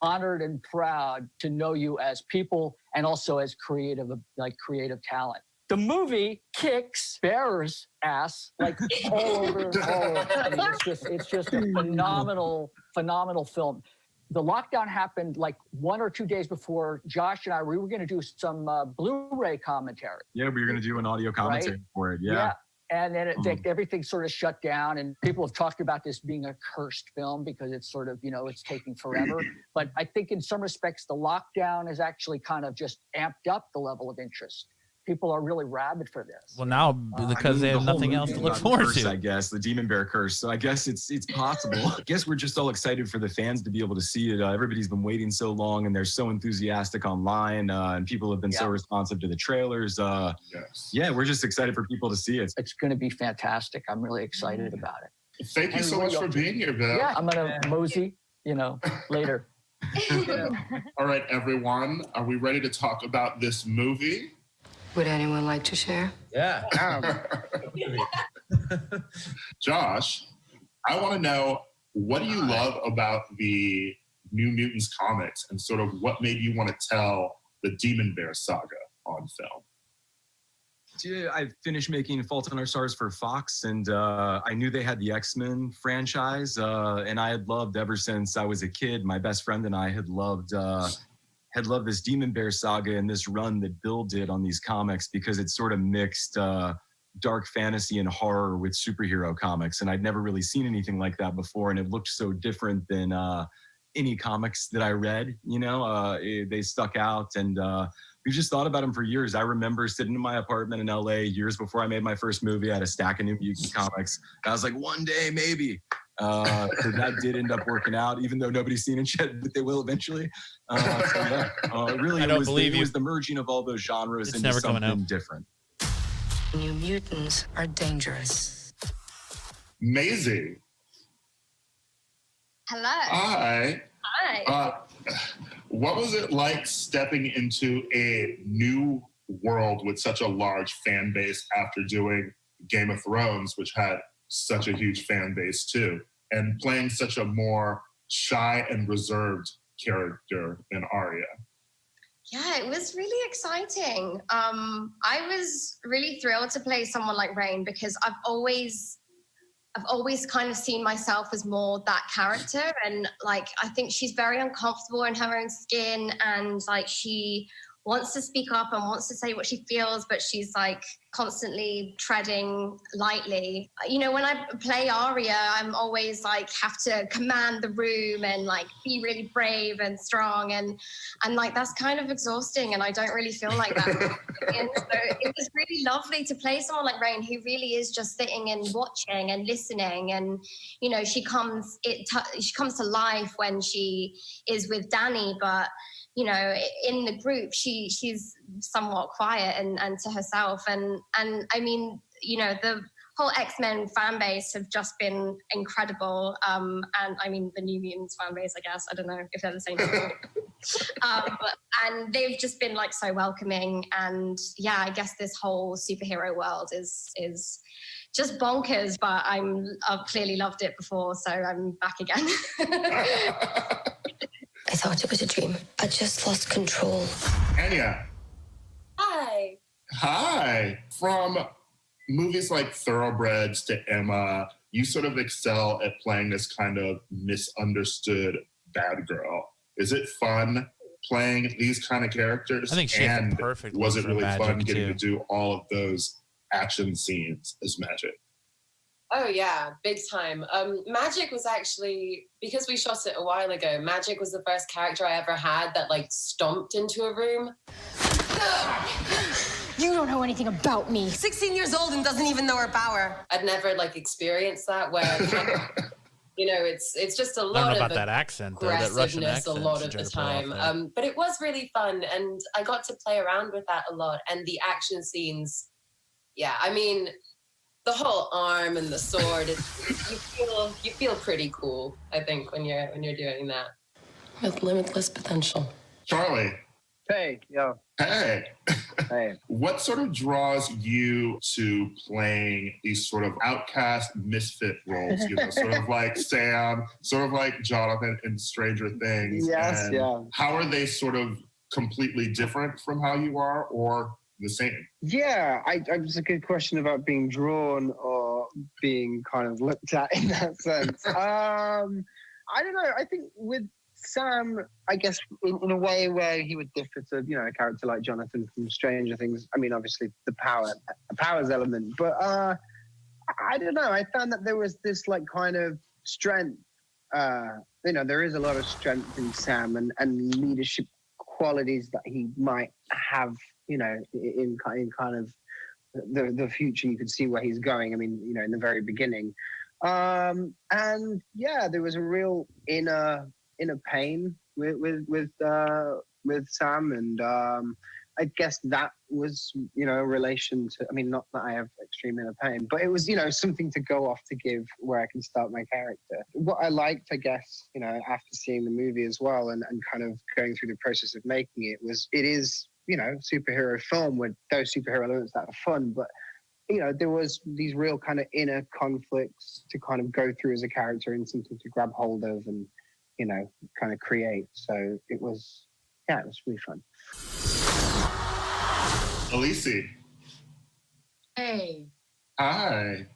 honored and proud to know you as people and also as creative creative talent. The movie kicks Bear's ass like all over. I mean, it's just a phenomenal film. The lockdown happened like 1 or 2 days before Josh and we were going to do some Blu-ray commentary. Yeah, we were going to do an audio commentary for it. Yeah. And then everything sort of shut down, and people have talked about this being a cursed film because it's sort of, it's taking forever. But I think in some respects, the lockdown has actually kind of just amped up the level of interest. People are really rabid for this. Well, now because they have nothing else to look forward to. I guess the Demon Bear curse. So I guess it's possible. I guess we're just all excited for the fans to be able to see it. Everybody's been waiting so long, and they're so enthusiastic online, and people have been so responsive to the trailers. Yeah, we're just excited for people to see it. It's going to be fantastic. I'm really excited about it. Thank you so much for being here, Bill. Yeah, I'm going to mosey, later. All right, everyone, are we ready to talk about this movie? Would anyone like to share? Yeah. Josh, I want to know, what do you love about the New Mutants comics, and sort of what made you want to tell the Demon Bear saga on film? Yeah, I finished making Fault in Our Stars for Fox, and I knew they had the X-Men franchise, and I had loved ever since I was a kid. My best friend and I had loved this Demon Bear saga and this run that Bill did on these comics, because it sort of mixed dark fantasy and horror with superhero comics. And I'd never really seen anything like that before. And it looked so different than any comics that I read, they stuck out. And we just thought about them for years. I remember sitting in my apartment in LA years before I made my first movie. I had a stack of New Mutant comics. And I was like, one day, maybe. So that did end up working out, even though nobody's seen it yet, but they will eventually. Really, it was the merging of all those genres into something different. New Mutants are dangerous. Maisie. Hello. Hi. Hi. What was it like stepping into a new world with such a large fan base after doing Game of Thrones, which had such a huge fan base too, and playing such a more shy and reserved character than Arya? Yeah, it was really exciting. I was really thrilled to play someone like Rain, because I've always kind of seen myself as more that character, and like I think she's very uncomfortable in her own skin, and like she wants to speak up and wants to say what she feels, but she's like constantly treading lightly. When I play Arya, I'm always like have to command the room and like be really brave and strong, and like that's kind of exhausting, and I don't really feel like that. And so it was really lovely to play someone like Rain, who really is just sitting and watching and listening, and she comes to life when she is with Danny, but in the group, she's somewhat quiet and to herself. And I mean, the whole X-Men fan base have just been incredible. And I mean, the New Mutants fan base, I guess. I don't know if they're the same people. And they've just been like so welcoming. And yeah, I guess this whole superhero world is just bonkers, but I've clearly loved it before, so I'm back again. I thought it was a dream. I just lost control. Anya. Hi. Hi. From movies like Thoroughbreds to Emma, you sort of excel at playing this kind of misunderstood bad girl. Is it fun playing these kind of characters? I think she has the perfect was it really fun getting too. to do all of those action scenes as Magic? Oh yeah, big time. Magic was actually, because we shot it a while ago, Magic was the first character I ever had that like stomped into a room. You don't know anything about me. 16 years old and doesn't even know her power. I'd never like experienced that where it's just a lot I don't know of about that accent, though, that Russian aggressiveness accent. a lot of the time. But it was really fun, and I got to play around with that a lot. And the action scenes, yeah, I mean, the whole arm and the sword, you feel pretty cool, I think, when you're doing that. With limitless potential. Charlie. Hey, yo. Hey. Hey. What sort of draws you to playing these sort of outcast misfit roles? Sort of like Sam, sort of like Jonathan in Stranger Things. Yes, and yeah. How are they sort of completely different from how you are, or the same? Yeah, it's a good question about being drawn or being kind of looked at in that sense. I don't know. I think with Sam, I guess in a way where he would differ to, a character like Jonathan from Stranger Things. I mean, obviously the powers element, but I don't know. I found that there was this like kind of strength. There is a lot of strength in Sam and leadership qualities that he might have, in kind of the future. You could see where he's going. I mean, in the very beginning. And yeah, there was a real inner pain with Sam, and I guess that was, a relation to, not that I have extreme inner pain, but it was, something to go off to give where I can start my character. What I liked, I guess, after seeing the movie as well and kind of going through the process of making it is, superhero film with those superhero elements that are fun, but, there was these real kind of inner conflicts to kind of go through as a character and something to grab hold of and, kind of create. So it was really fun. Elise. Hey. Hi.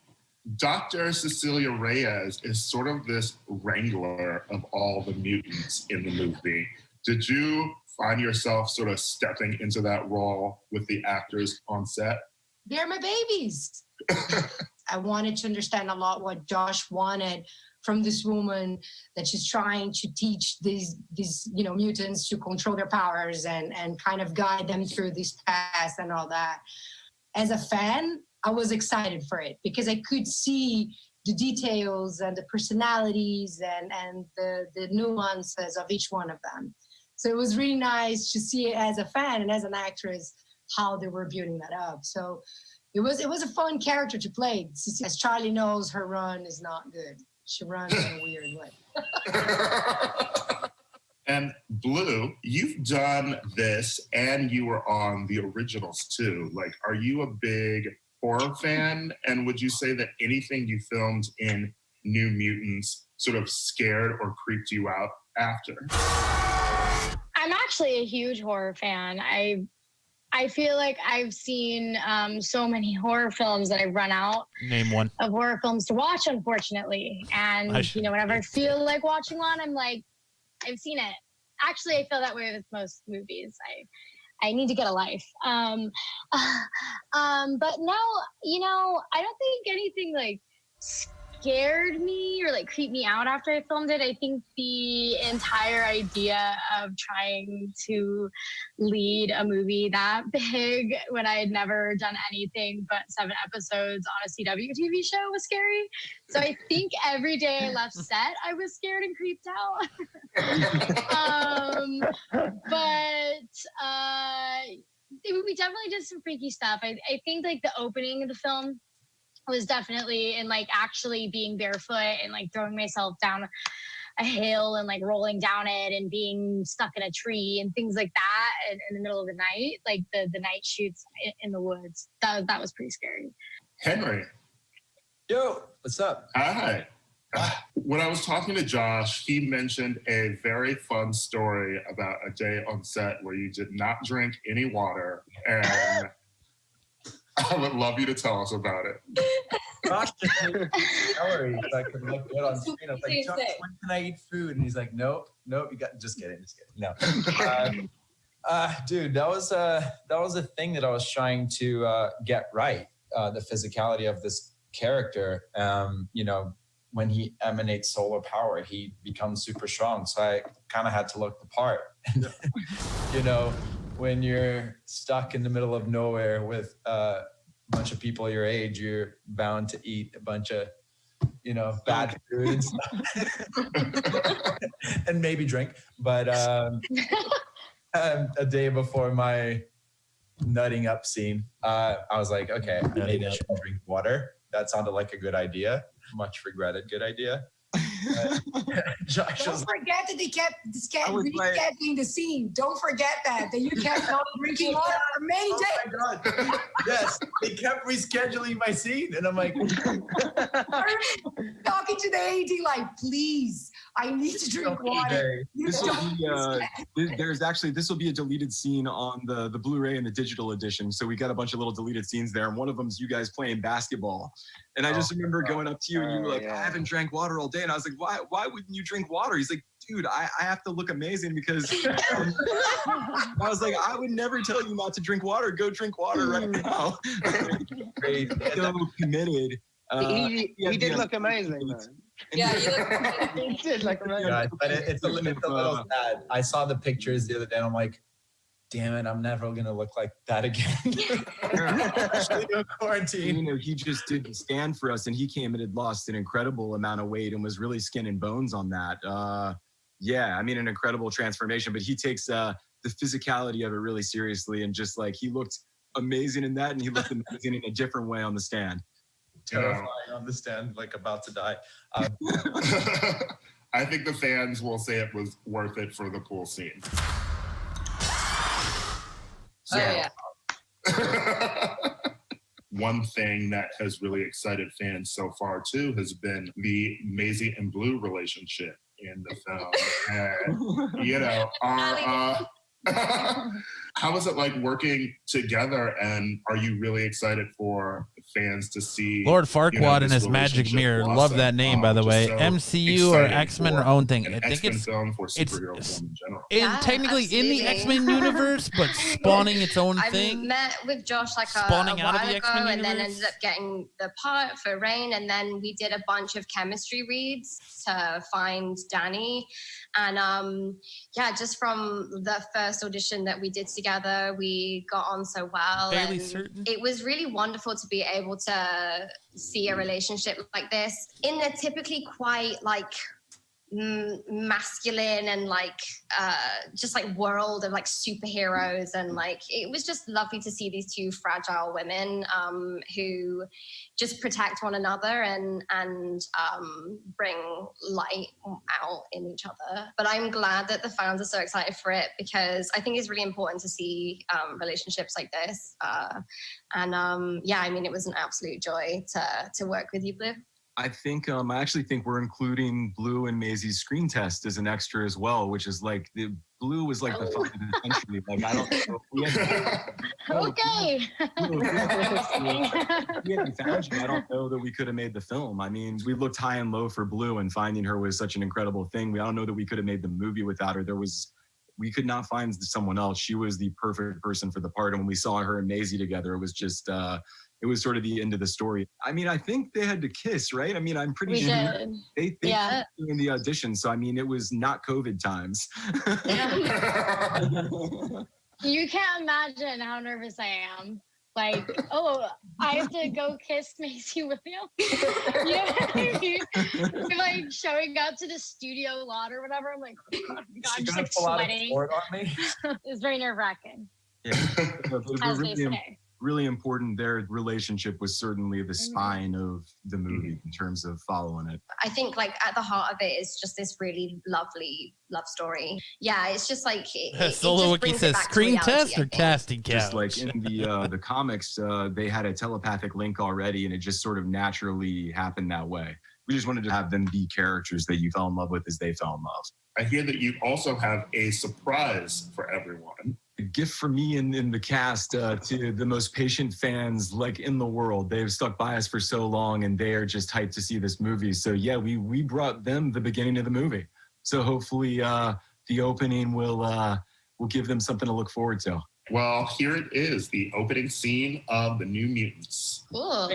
Dr. Cecilia Reyes is sort of this wrangler of all the mutants in the movie. Did you find yourself sort of stepping into that role with the actors on set? They're my babies. I wanted to understand a lot what Josh wanted from this woman that she's trying to teach these mutants to control their powers and kind of guide them through this path and all that. As a fan, I was excited for it because I could see the details and the personalities and the nuances of each one of them. So it was really nice to see it as a fan and as an actress how they were building that up. So it was a fun character to play. As Charlie knows, her run is not good. She runs in a weird way. And Blue, you've done this and you were on the originals too. Like, are you a big horror fan? And would you say that anything you filmed in New Mutants sort of scared or creeped you out after? I'm actually a huge horror fan. I feel like I've seen so many horror films that I've run out Name one. of horror films to watch, unfortunately. And, whenever I feel like watching one, I'm like, I've seen it. Actually, I feel that way with most movies. I need to get a life. But no, I don't think anything like scared me or like creeped me out after I filmed it. I think the entire idea of trying to lead a movie that big when I had never done anything but 7 episodes on a CW TV show was scary. So I think every day I left set, I was scared and creeped out. We definitely did some freaky stuff. I think like the opening of the film was definitely in like actually being barefoot and like throwing myself down a hill and like rolling down it and being stuck in a tree and things like that in the middle of the night, like the night shoots in the woods. That was pretty scary. Henry. Yo, what's up? Hi. When I was talking to Josh, he mentioned a very fun story about a day on set where you did not drink any water, and I would love you to tell us about it. Josh just made calories so I could look good on screen. I was like, Josh, when can I eat food? And he's like, nope, you got. Just kidding. No, dude, that was a thing that I was trying to get right. The physicality of this character. When he emanates solar power, he becomes super strong. So I kind of had to look the part. When you're stuck in the middle of nowhere with a bunch of people your age, you're bound to eat a bunch of, bad food and stuff. And maybe drink. But a day before my nutting up scene, I was like, okay, maybe I should drink water. That sounded like a good idea. Much regretted good idea. Josh Don't forget that they kept rescheduling the scene. Don't forget that you kept not drinking water for many days. Oh my God. Yes, they kept rescheduling my scene, and I'm like, talking to the AD like, please, I need to drink water. This will be a deleted scene on the Blu-ray and the digital edition. So we got a bunch of little deleted scenes there, and one of them is you guys playing basketball. And I just remember going up to you and you were like, I haven't drank water all day. And I was like, why wouldn't you drink water? He's like, dude, I have to look amazing because I was like, I would never tell you not to drink water. Go drink water right now. So committed. He did look amazing, though. Yeah, you look He did look amazing. Yeah, but it's a little sad. I saw the pictures the other day and I'm like, damn it, I'm never going to look like that again. Especially in quarantine. You know, he just didn't stand for us, and he came and had lost an incredible amount of weight and was really skin and bones on that. Yeah, I mean, an incredible transformation, but he takes the physicality of it really seriously, and just like, he looked amazing in that, and he looked amazing in a different way on the stand. Terrifying on the stand, like about to die. I think the fans will say it was worth it for the pool scene. So, one thing that has really excited fans so far too has been the Maisie and Blue relationship in the film. And, you know, how is it like working together, and are you really excited for fans to see Lord Farquaad and his magic mirror? Love that name, by the way. so MCU or X-Men or own thing. I think X-Men it's film for superhero film in general. technically in the X-Men universe, but spawning its own thing. I met with Josh like a Spawning out of while the ago, X-Men and then universe? ended up getting the part for Rain, and then we did a bunch of chemistry reads to find Danny. And yeah, just from the first audition that we did together, we got on so well. Fairly And certain. it was really wonderful to be able to see a relationship like this in a typically quite like masculine and like just like world of like superheroes, and like it was just lovely to see these two fragile women who just protect one another and bring light out in each other. But I'm glad that the fans are so excited for it, because I think it's really important to see relationships like this. Yeah, I mean, it was an absolute joy to work with you, Blue. I think I actually think we're including Blue and Maisie's screen test as an extra as well, which is like the Blue was like the fun of the century. Like, I don't know. Okay. We hadn't found you. I don't know that we could have made the film. I mean, we looked high and low for Blue, and finding her was such an incredible thing. I don't know that we could have made the movie without her. We could not find someone else. She was the perfect person for the part. And when we saw her and Maisie together, it was just it was sort of the end of the story. I mean, I think they had to kiss, right? I mean, I'm pretty We sure did. they Yeah. in the audition. So I mean, it was not COVID times. You can't imagine how nervous I am. Like, oh, I have to go kiss Maisie Williams. You know what I mean? I'm like showing up to the studio lot or whatever. I'm like, oh God, I'm just like sweating. On me? It's very nerve wracking. Yeah, As they say. Really important. Their relationship was certainly the spine of the movie in terms of following it. I think like at the heart of it is just this really lovely love story. Yeah, it's just like Solo Wiki says screen test or casting couch. Just like in the comics, they had a telepathic link already, and it just sort of naturally happened that way. We just wanted to have them be characters that you fell in love with as they fell in love. I hear that you also have a surprise for everyone. A gift for me in the cast to the most patient fans like in the world. They've stuck by us for so long, and they are just hyped to see this movie. So yeah, we brought them the beginning of the movie. So hopefully the opening will give them something to look forward to. Well, here it is, the opening scene of The New Mutants. Cool.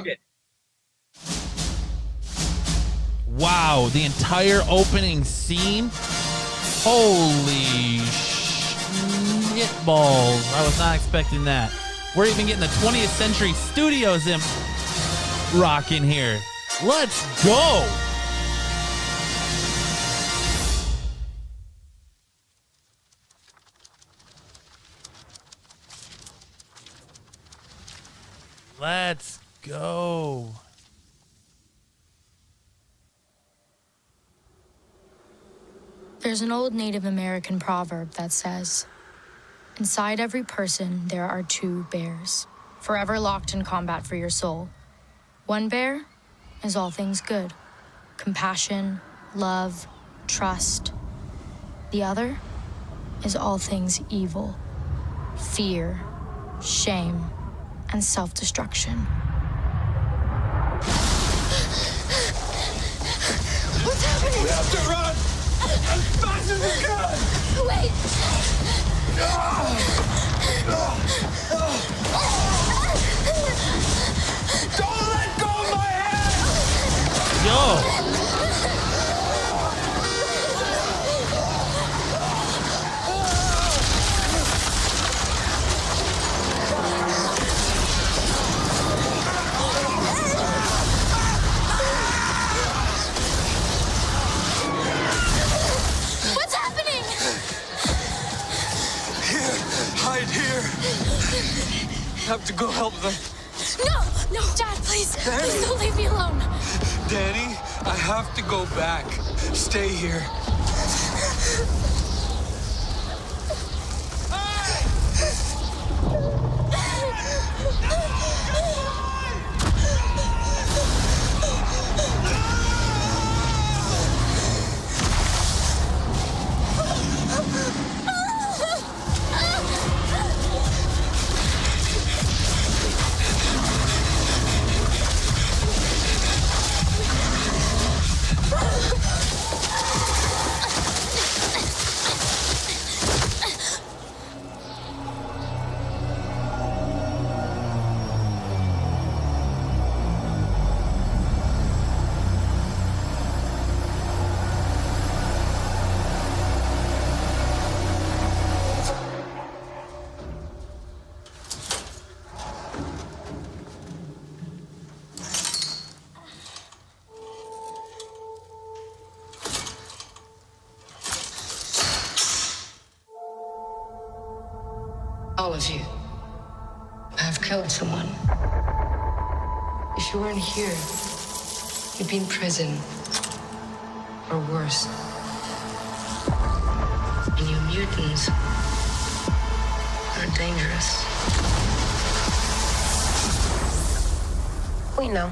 Wow, the entire opening scene. Holy shitballs. I was not expecting that. We're even getting the 20th Century Studios in rocking here. Let's go. Let's go. There's an old Native American proverb that says, "Inside every person, there are two bears, forever locked in combat for your soul. One bear is all things good, compassion, love, trust. The other is all things evil, fear, shame, and self-destruction." What's happening? We have to run! As fast as we can! Wait! Don't let go of my hand! right here. Have to go help them. No, Dad, please. Please don't leave me alone. Danny, I have to go back. Stay here. All of you. I have killed someone. If you weren't here, you'd be in prison. Or worse. And you mutants are dangerous. We know.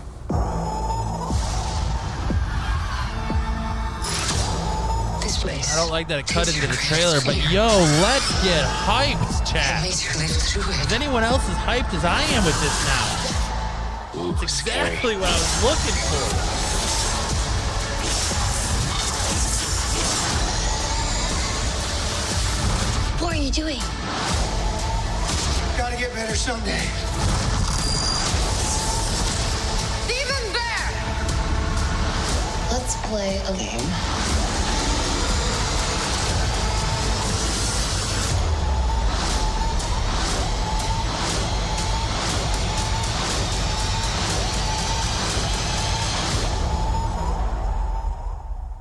This place. I don't like that it cut into the trailer, but yo, let's get hyped, chat. Is anyone else as hyped as I am with this now? Ooh, it's exactly what I was looking for. What are you doing? Gotta get better someday. Demon Bear! Let's play a game.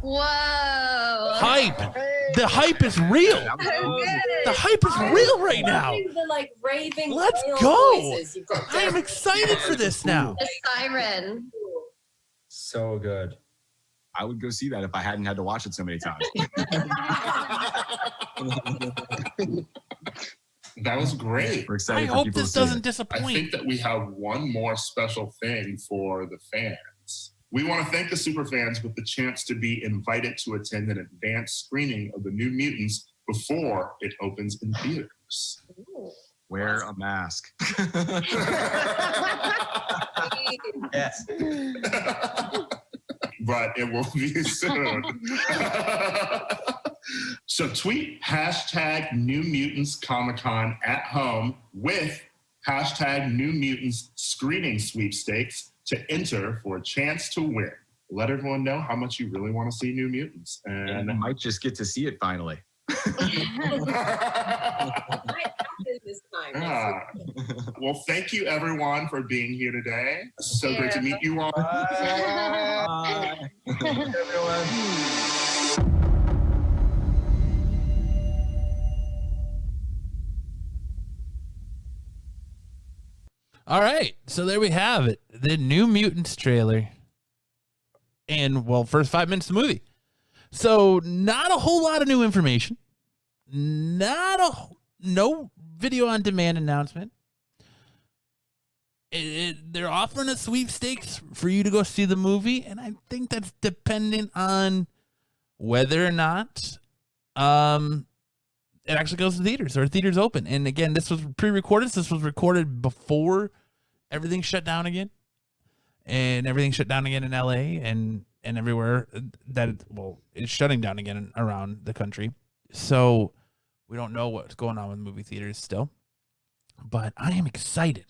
Whoa. Hype. The hype is real. The hype is real right now. The like raving. Let's whale go. voices you've got I am excited for this now. The siren. So good. I would go see that if I hadn't had to watch it so many times. That was great. We're excited I for hope people this to see doesn't it. disappoint. I think that we have one more special thing for the fans. We want to thank the super fans with the chance to be invited to attend an advanced screening of the New Mutants before it opens in theaters. Wear a mask. Yes. But it will be soon. So tweet hashtag New Mutants Comic-Con at home with hashtag New Mutants screening sweepstakes to enter for a chance to win. Let everyone know how much you really want to see New Mutants. And you might just get to see it finally. this time. Well, thank you everyone for being here today. So great to meet you all. Bye. Everyone. All right, so there we have it. The New Mutants trailer. And, well, first 5 minutes of the movie. So, not a whole lot of new information. No video on demand announcement. They're offering a sweepstakes for you to go see the movie, and I think that's dependent on whether or not it actually goes to theaters or theaters open. And again, this was pre-recorded. So this was recorded before everything shut down again, and everything shut down again in LA and everywhere it's shutting down again around the country. So we don't know what's going on with movie theaters still, but I am excited.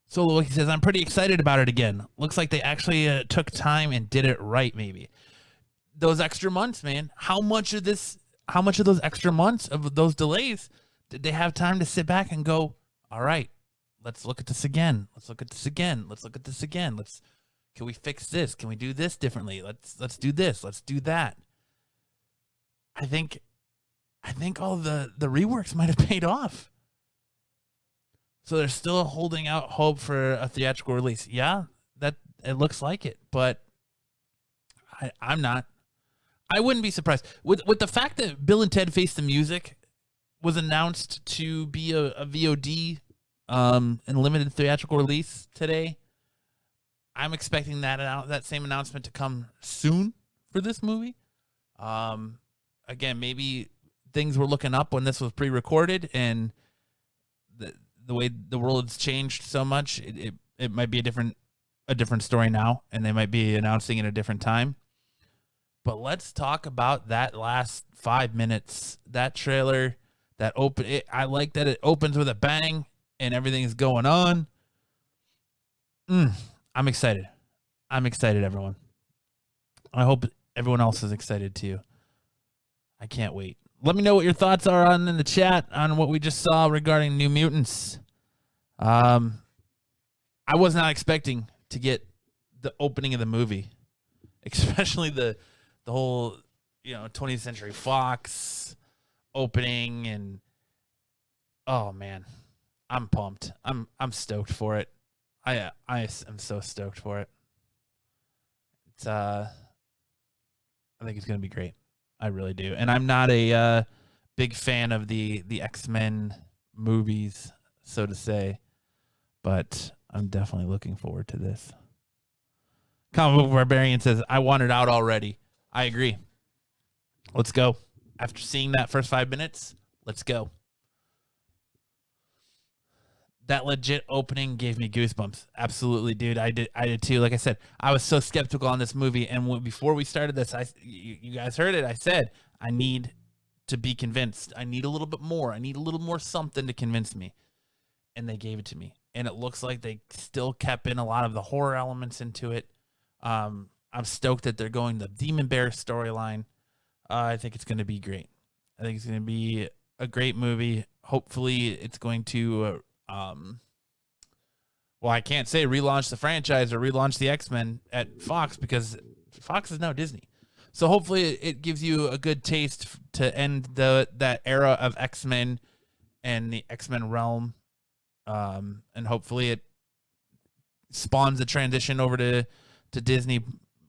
So like he says, I'm pretty excited about it again. Looks like they actually took time and did it right. Maybe those extra months, man. How much of those extra months of those delays did they have time to sit back and go, all right, let's look at this again. Let's look at this again. Let's look at this again. Can we fix this? Can we do this differently? Let's do this. Let's do that. I think all the reworks might have paid off. So they're still holding out hope for a theatrical release. Yeah, that it looks like it, but I'm not. I wouldn't be surprised with the fact that Bill and Ted Face the Music was announced to be a VOD and limited theatrical release today. I'm expecting that same announcement to come soon for this movie. Again, maybe things were looking up when this was pre-recorded, and the way the world has changed so much, it might be a different story now, and they might be announcing it at a different time. But let's talk about that last 5 minutes. That trailer, I like that it opens with a bang and everything is going on. I'm excited. I'm excited, everyone. I hope everyone else is excited too. I can't wait. Let me know what your thoughts are in the chat on what we just saw regarding New Mutants. I was not expecting to get the opening of the movie, especially the whole 20th Century Fox opening, and oh man, I'm pumped. I'm stoked for it. I am so stoked for it. It's I think it's gonna be great. I really do. And I'm not a big fan of the X-Men movies, so to say, but I'm definitely looking forward to this. Comic Book Barbarian says, I want it out already. I agree. Let's go. After seeing that first 5 minutes, let's go. That legit opening gave me goosebumps. Absolutely, dude. I did too. Like I said, I was so skeptical on this movie, and before we started this, you guys heard it. I said I need to be convinced. I need a little bit more. I need a little more something to convince me, and they gave it to me. And it looks like they still kept in a lot of the horror elements into it. I'm stoked that they're going the Demon Bear storyline. I think it's going to be great. I think it's going to be a great movie. Hopefully, it's going to. Well, I can't say relaunch the franchise or relaunch the X-Men at Fox because Fox is now Disney. So hopefully it gives you a good taste to end that era of X-Men and the X-Men realm. And hopefully it spawns a transition over to Disney,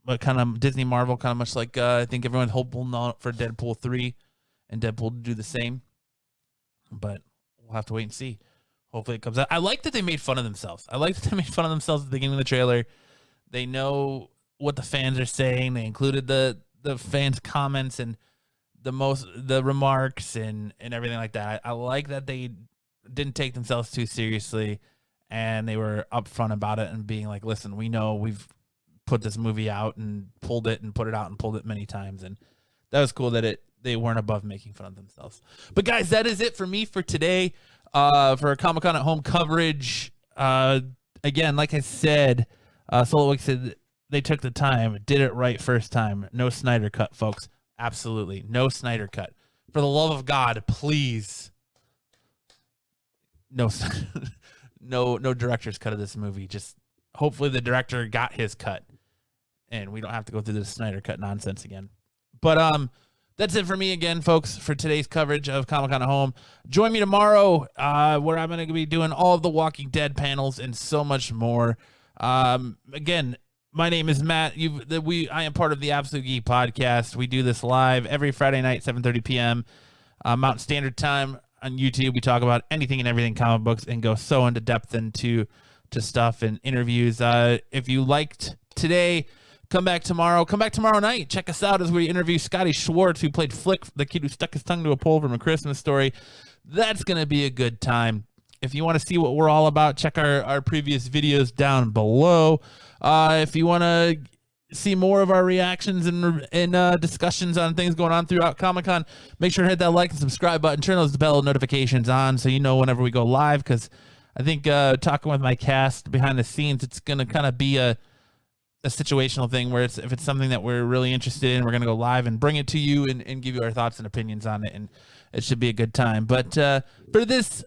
but kind of Disney Marvel, kind of much like I think everyone's hopeful for Deadpool 3 and Deadpool to do the same. But we'll have to wait and see. Hopefully it comes out. I like that they made fun of themselves. I like that they made fun of themselves at the beginning of the trailer. They know what the fans are saying. They included the fans' comments and the remarks and everything like that. I like that they didn't take themselves too seriously, and they were upfront about it and being like, listen, we know we've put this movie out and pulled it and put it out and pulled it many times. And that was cool that they weren't above making fun of themselves. But guys, that is it for me for today. For Comic-Con at Home coverage. Again, like I said, Solo said they took the time, did it right first time. No Snyder cut, folks. Absolutely. No Snyder cut. For the love of God, please. No director's cut of this movie. Just hopefully the director got his cut and we don't have to go through the Snyder cut nonsense again. But that's it for me again, folks, for today's coverage of Comic-Con at Home. Join me tomorrow where I'm going to be doing all of the Walking Dead panels and so much more. Again, my name is Matt. I am part of the Absolute Geek podcast. We do this live every Friday night, 7:30 p.m. Mountain Standard Time on YouTube. We talk about anything and everything comic books and go so into depth into stuff and interviews. If you liked today, come back tomorrow. Come back tomorrow night. Check us out as we interview Scotty Schwartz, who played Flick, the kid who stuck his tongue to a pole from A Christmas Story. That's going to be a good time. If you want to see what we're all about, check our previous videos down below. If you want to see more of our reactions and discussions on things going on throughout Comic-Con, make sure to hit that like and subscribe button. Turn those bell notifications on so you know whenever we go live, because I think talking with my cast behind the scenes, it's going to kind of be a situational thing where if it's something that we're really interested in, we're going to go live and bring it to you and give you our thoughts and opinions on it, and it should be a good time. But for this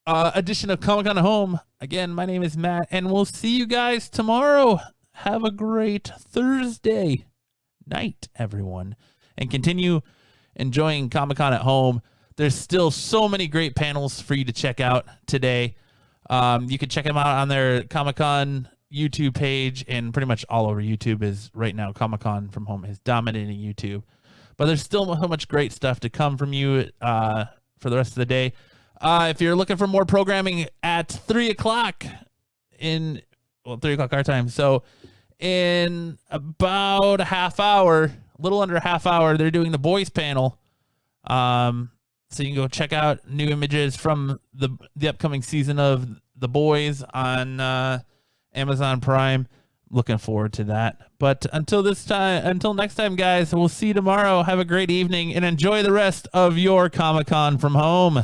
edition of Comic-Con at Home, again, my name is Matt, and we'll see you guys tomorrow. Have a great Thursday night, everyone, and continue enjoying Comic-Con at Home. There's still so many great panels for you to check out today. You can check them out on their Comic-Con YouTube page, and pretty much all over YouTube is right now. Comic-Con from Home is dominating YouTube. But there's still so much great stuff to come from you for the rest of the day. If you're looking for more programming at 3 o'clock 3 o'clock our time. So in about a half hour, a little under a half hour, they're doing the boys panel. So you can go check out new images from the upcoming season of The Boys on Amazon Prime. Looking forward to that. But until next time, guys, we'll see you tomorrow. Have a great evening and enjoy the rest of your Comic-Con from home.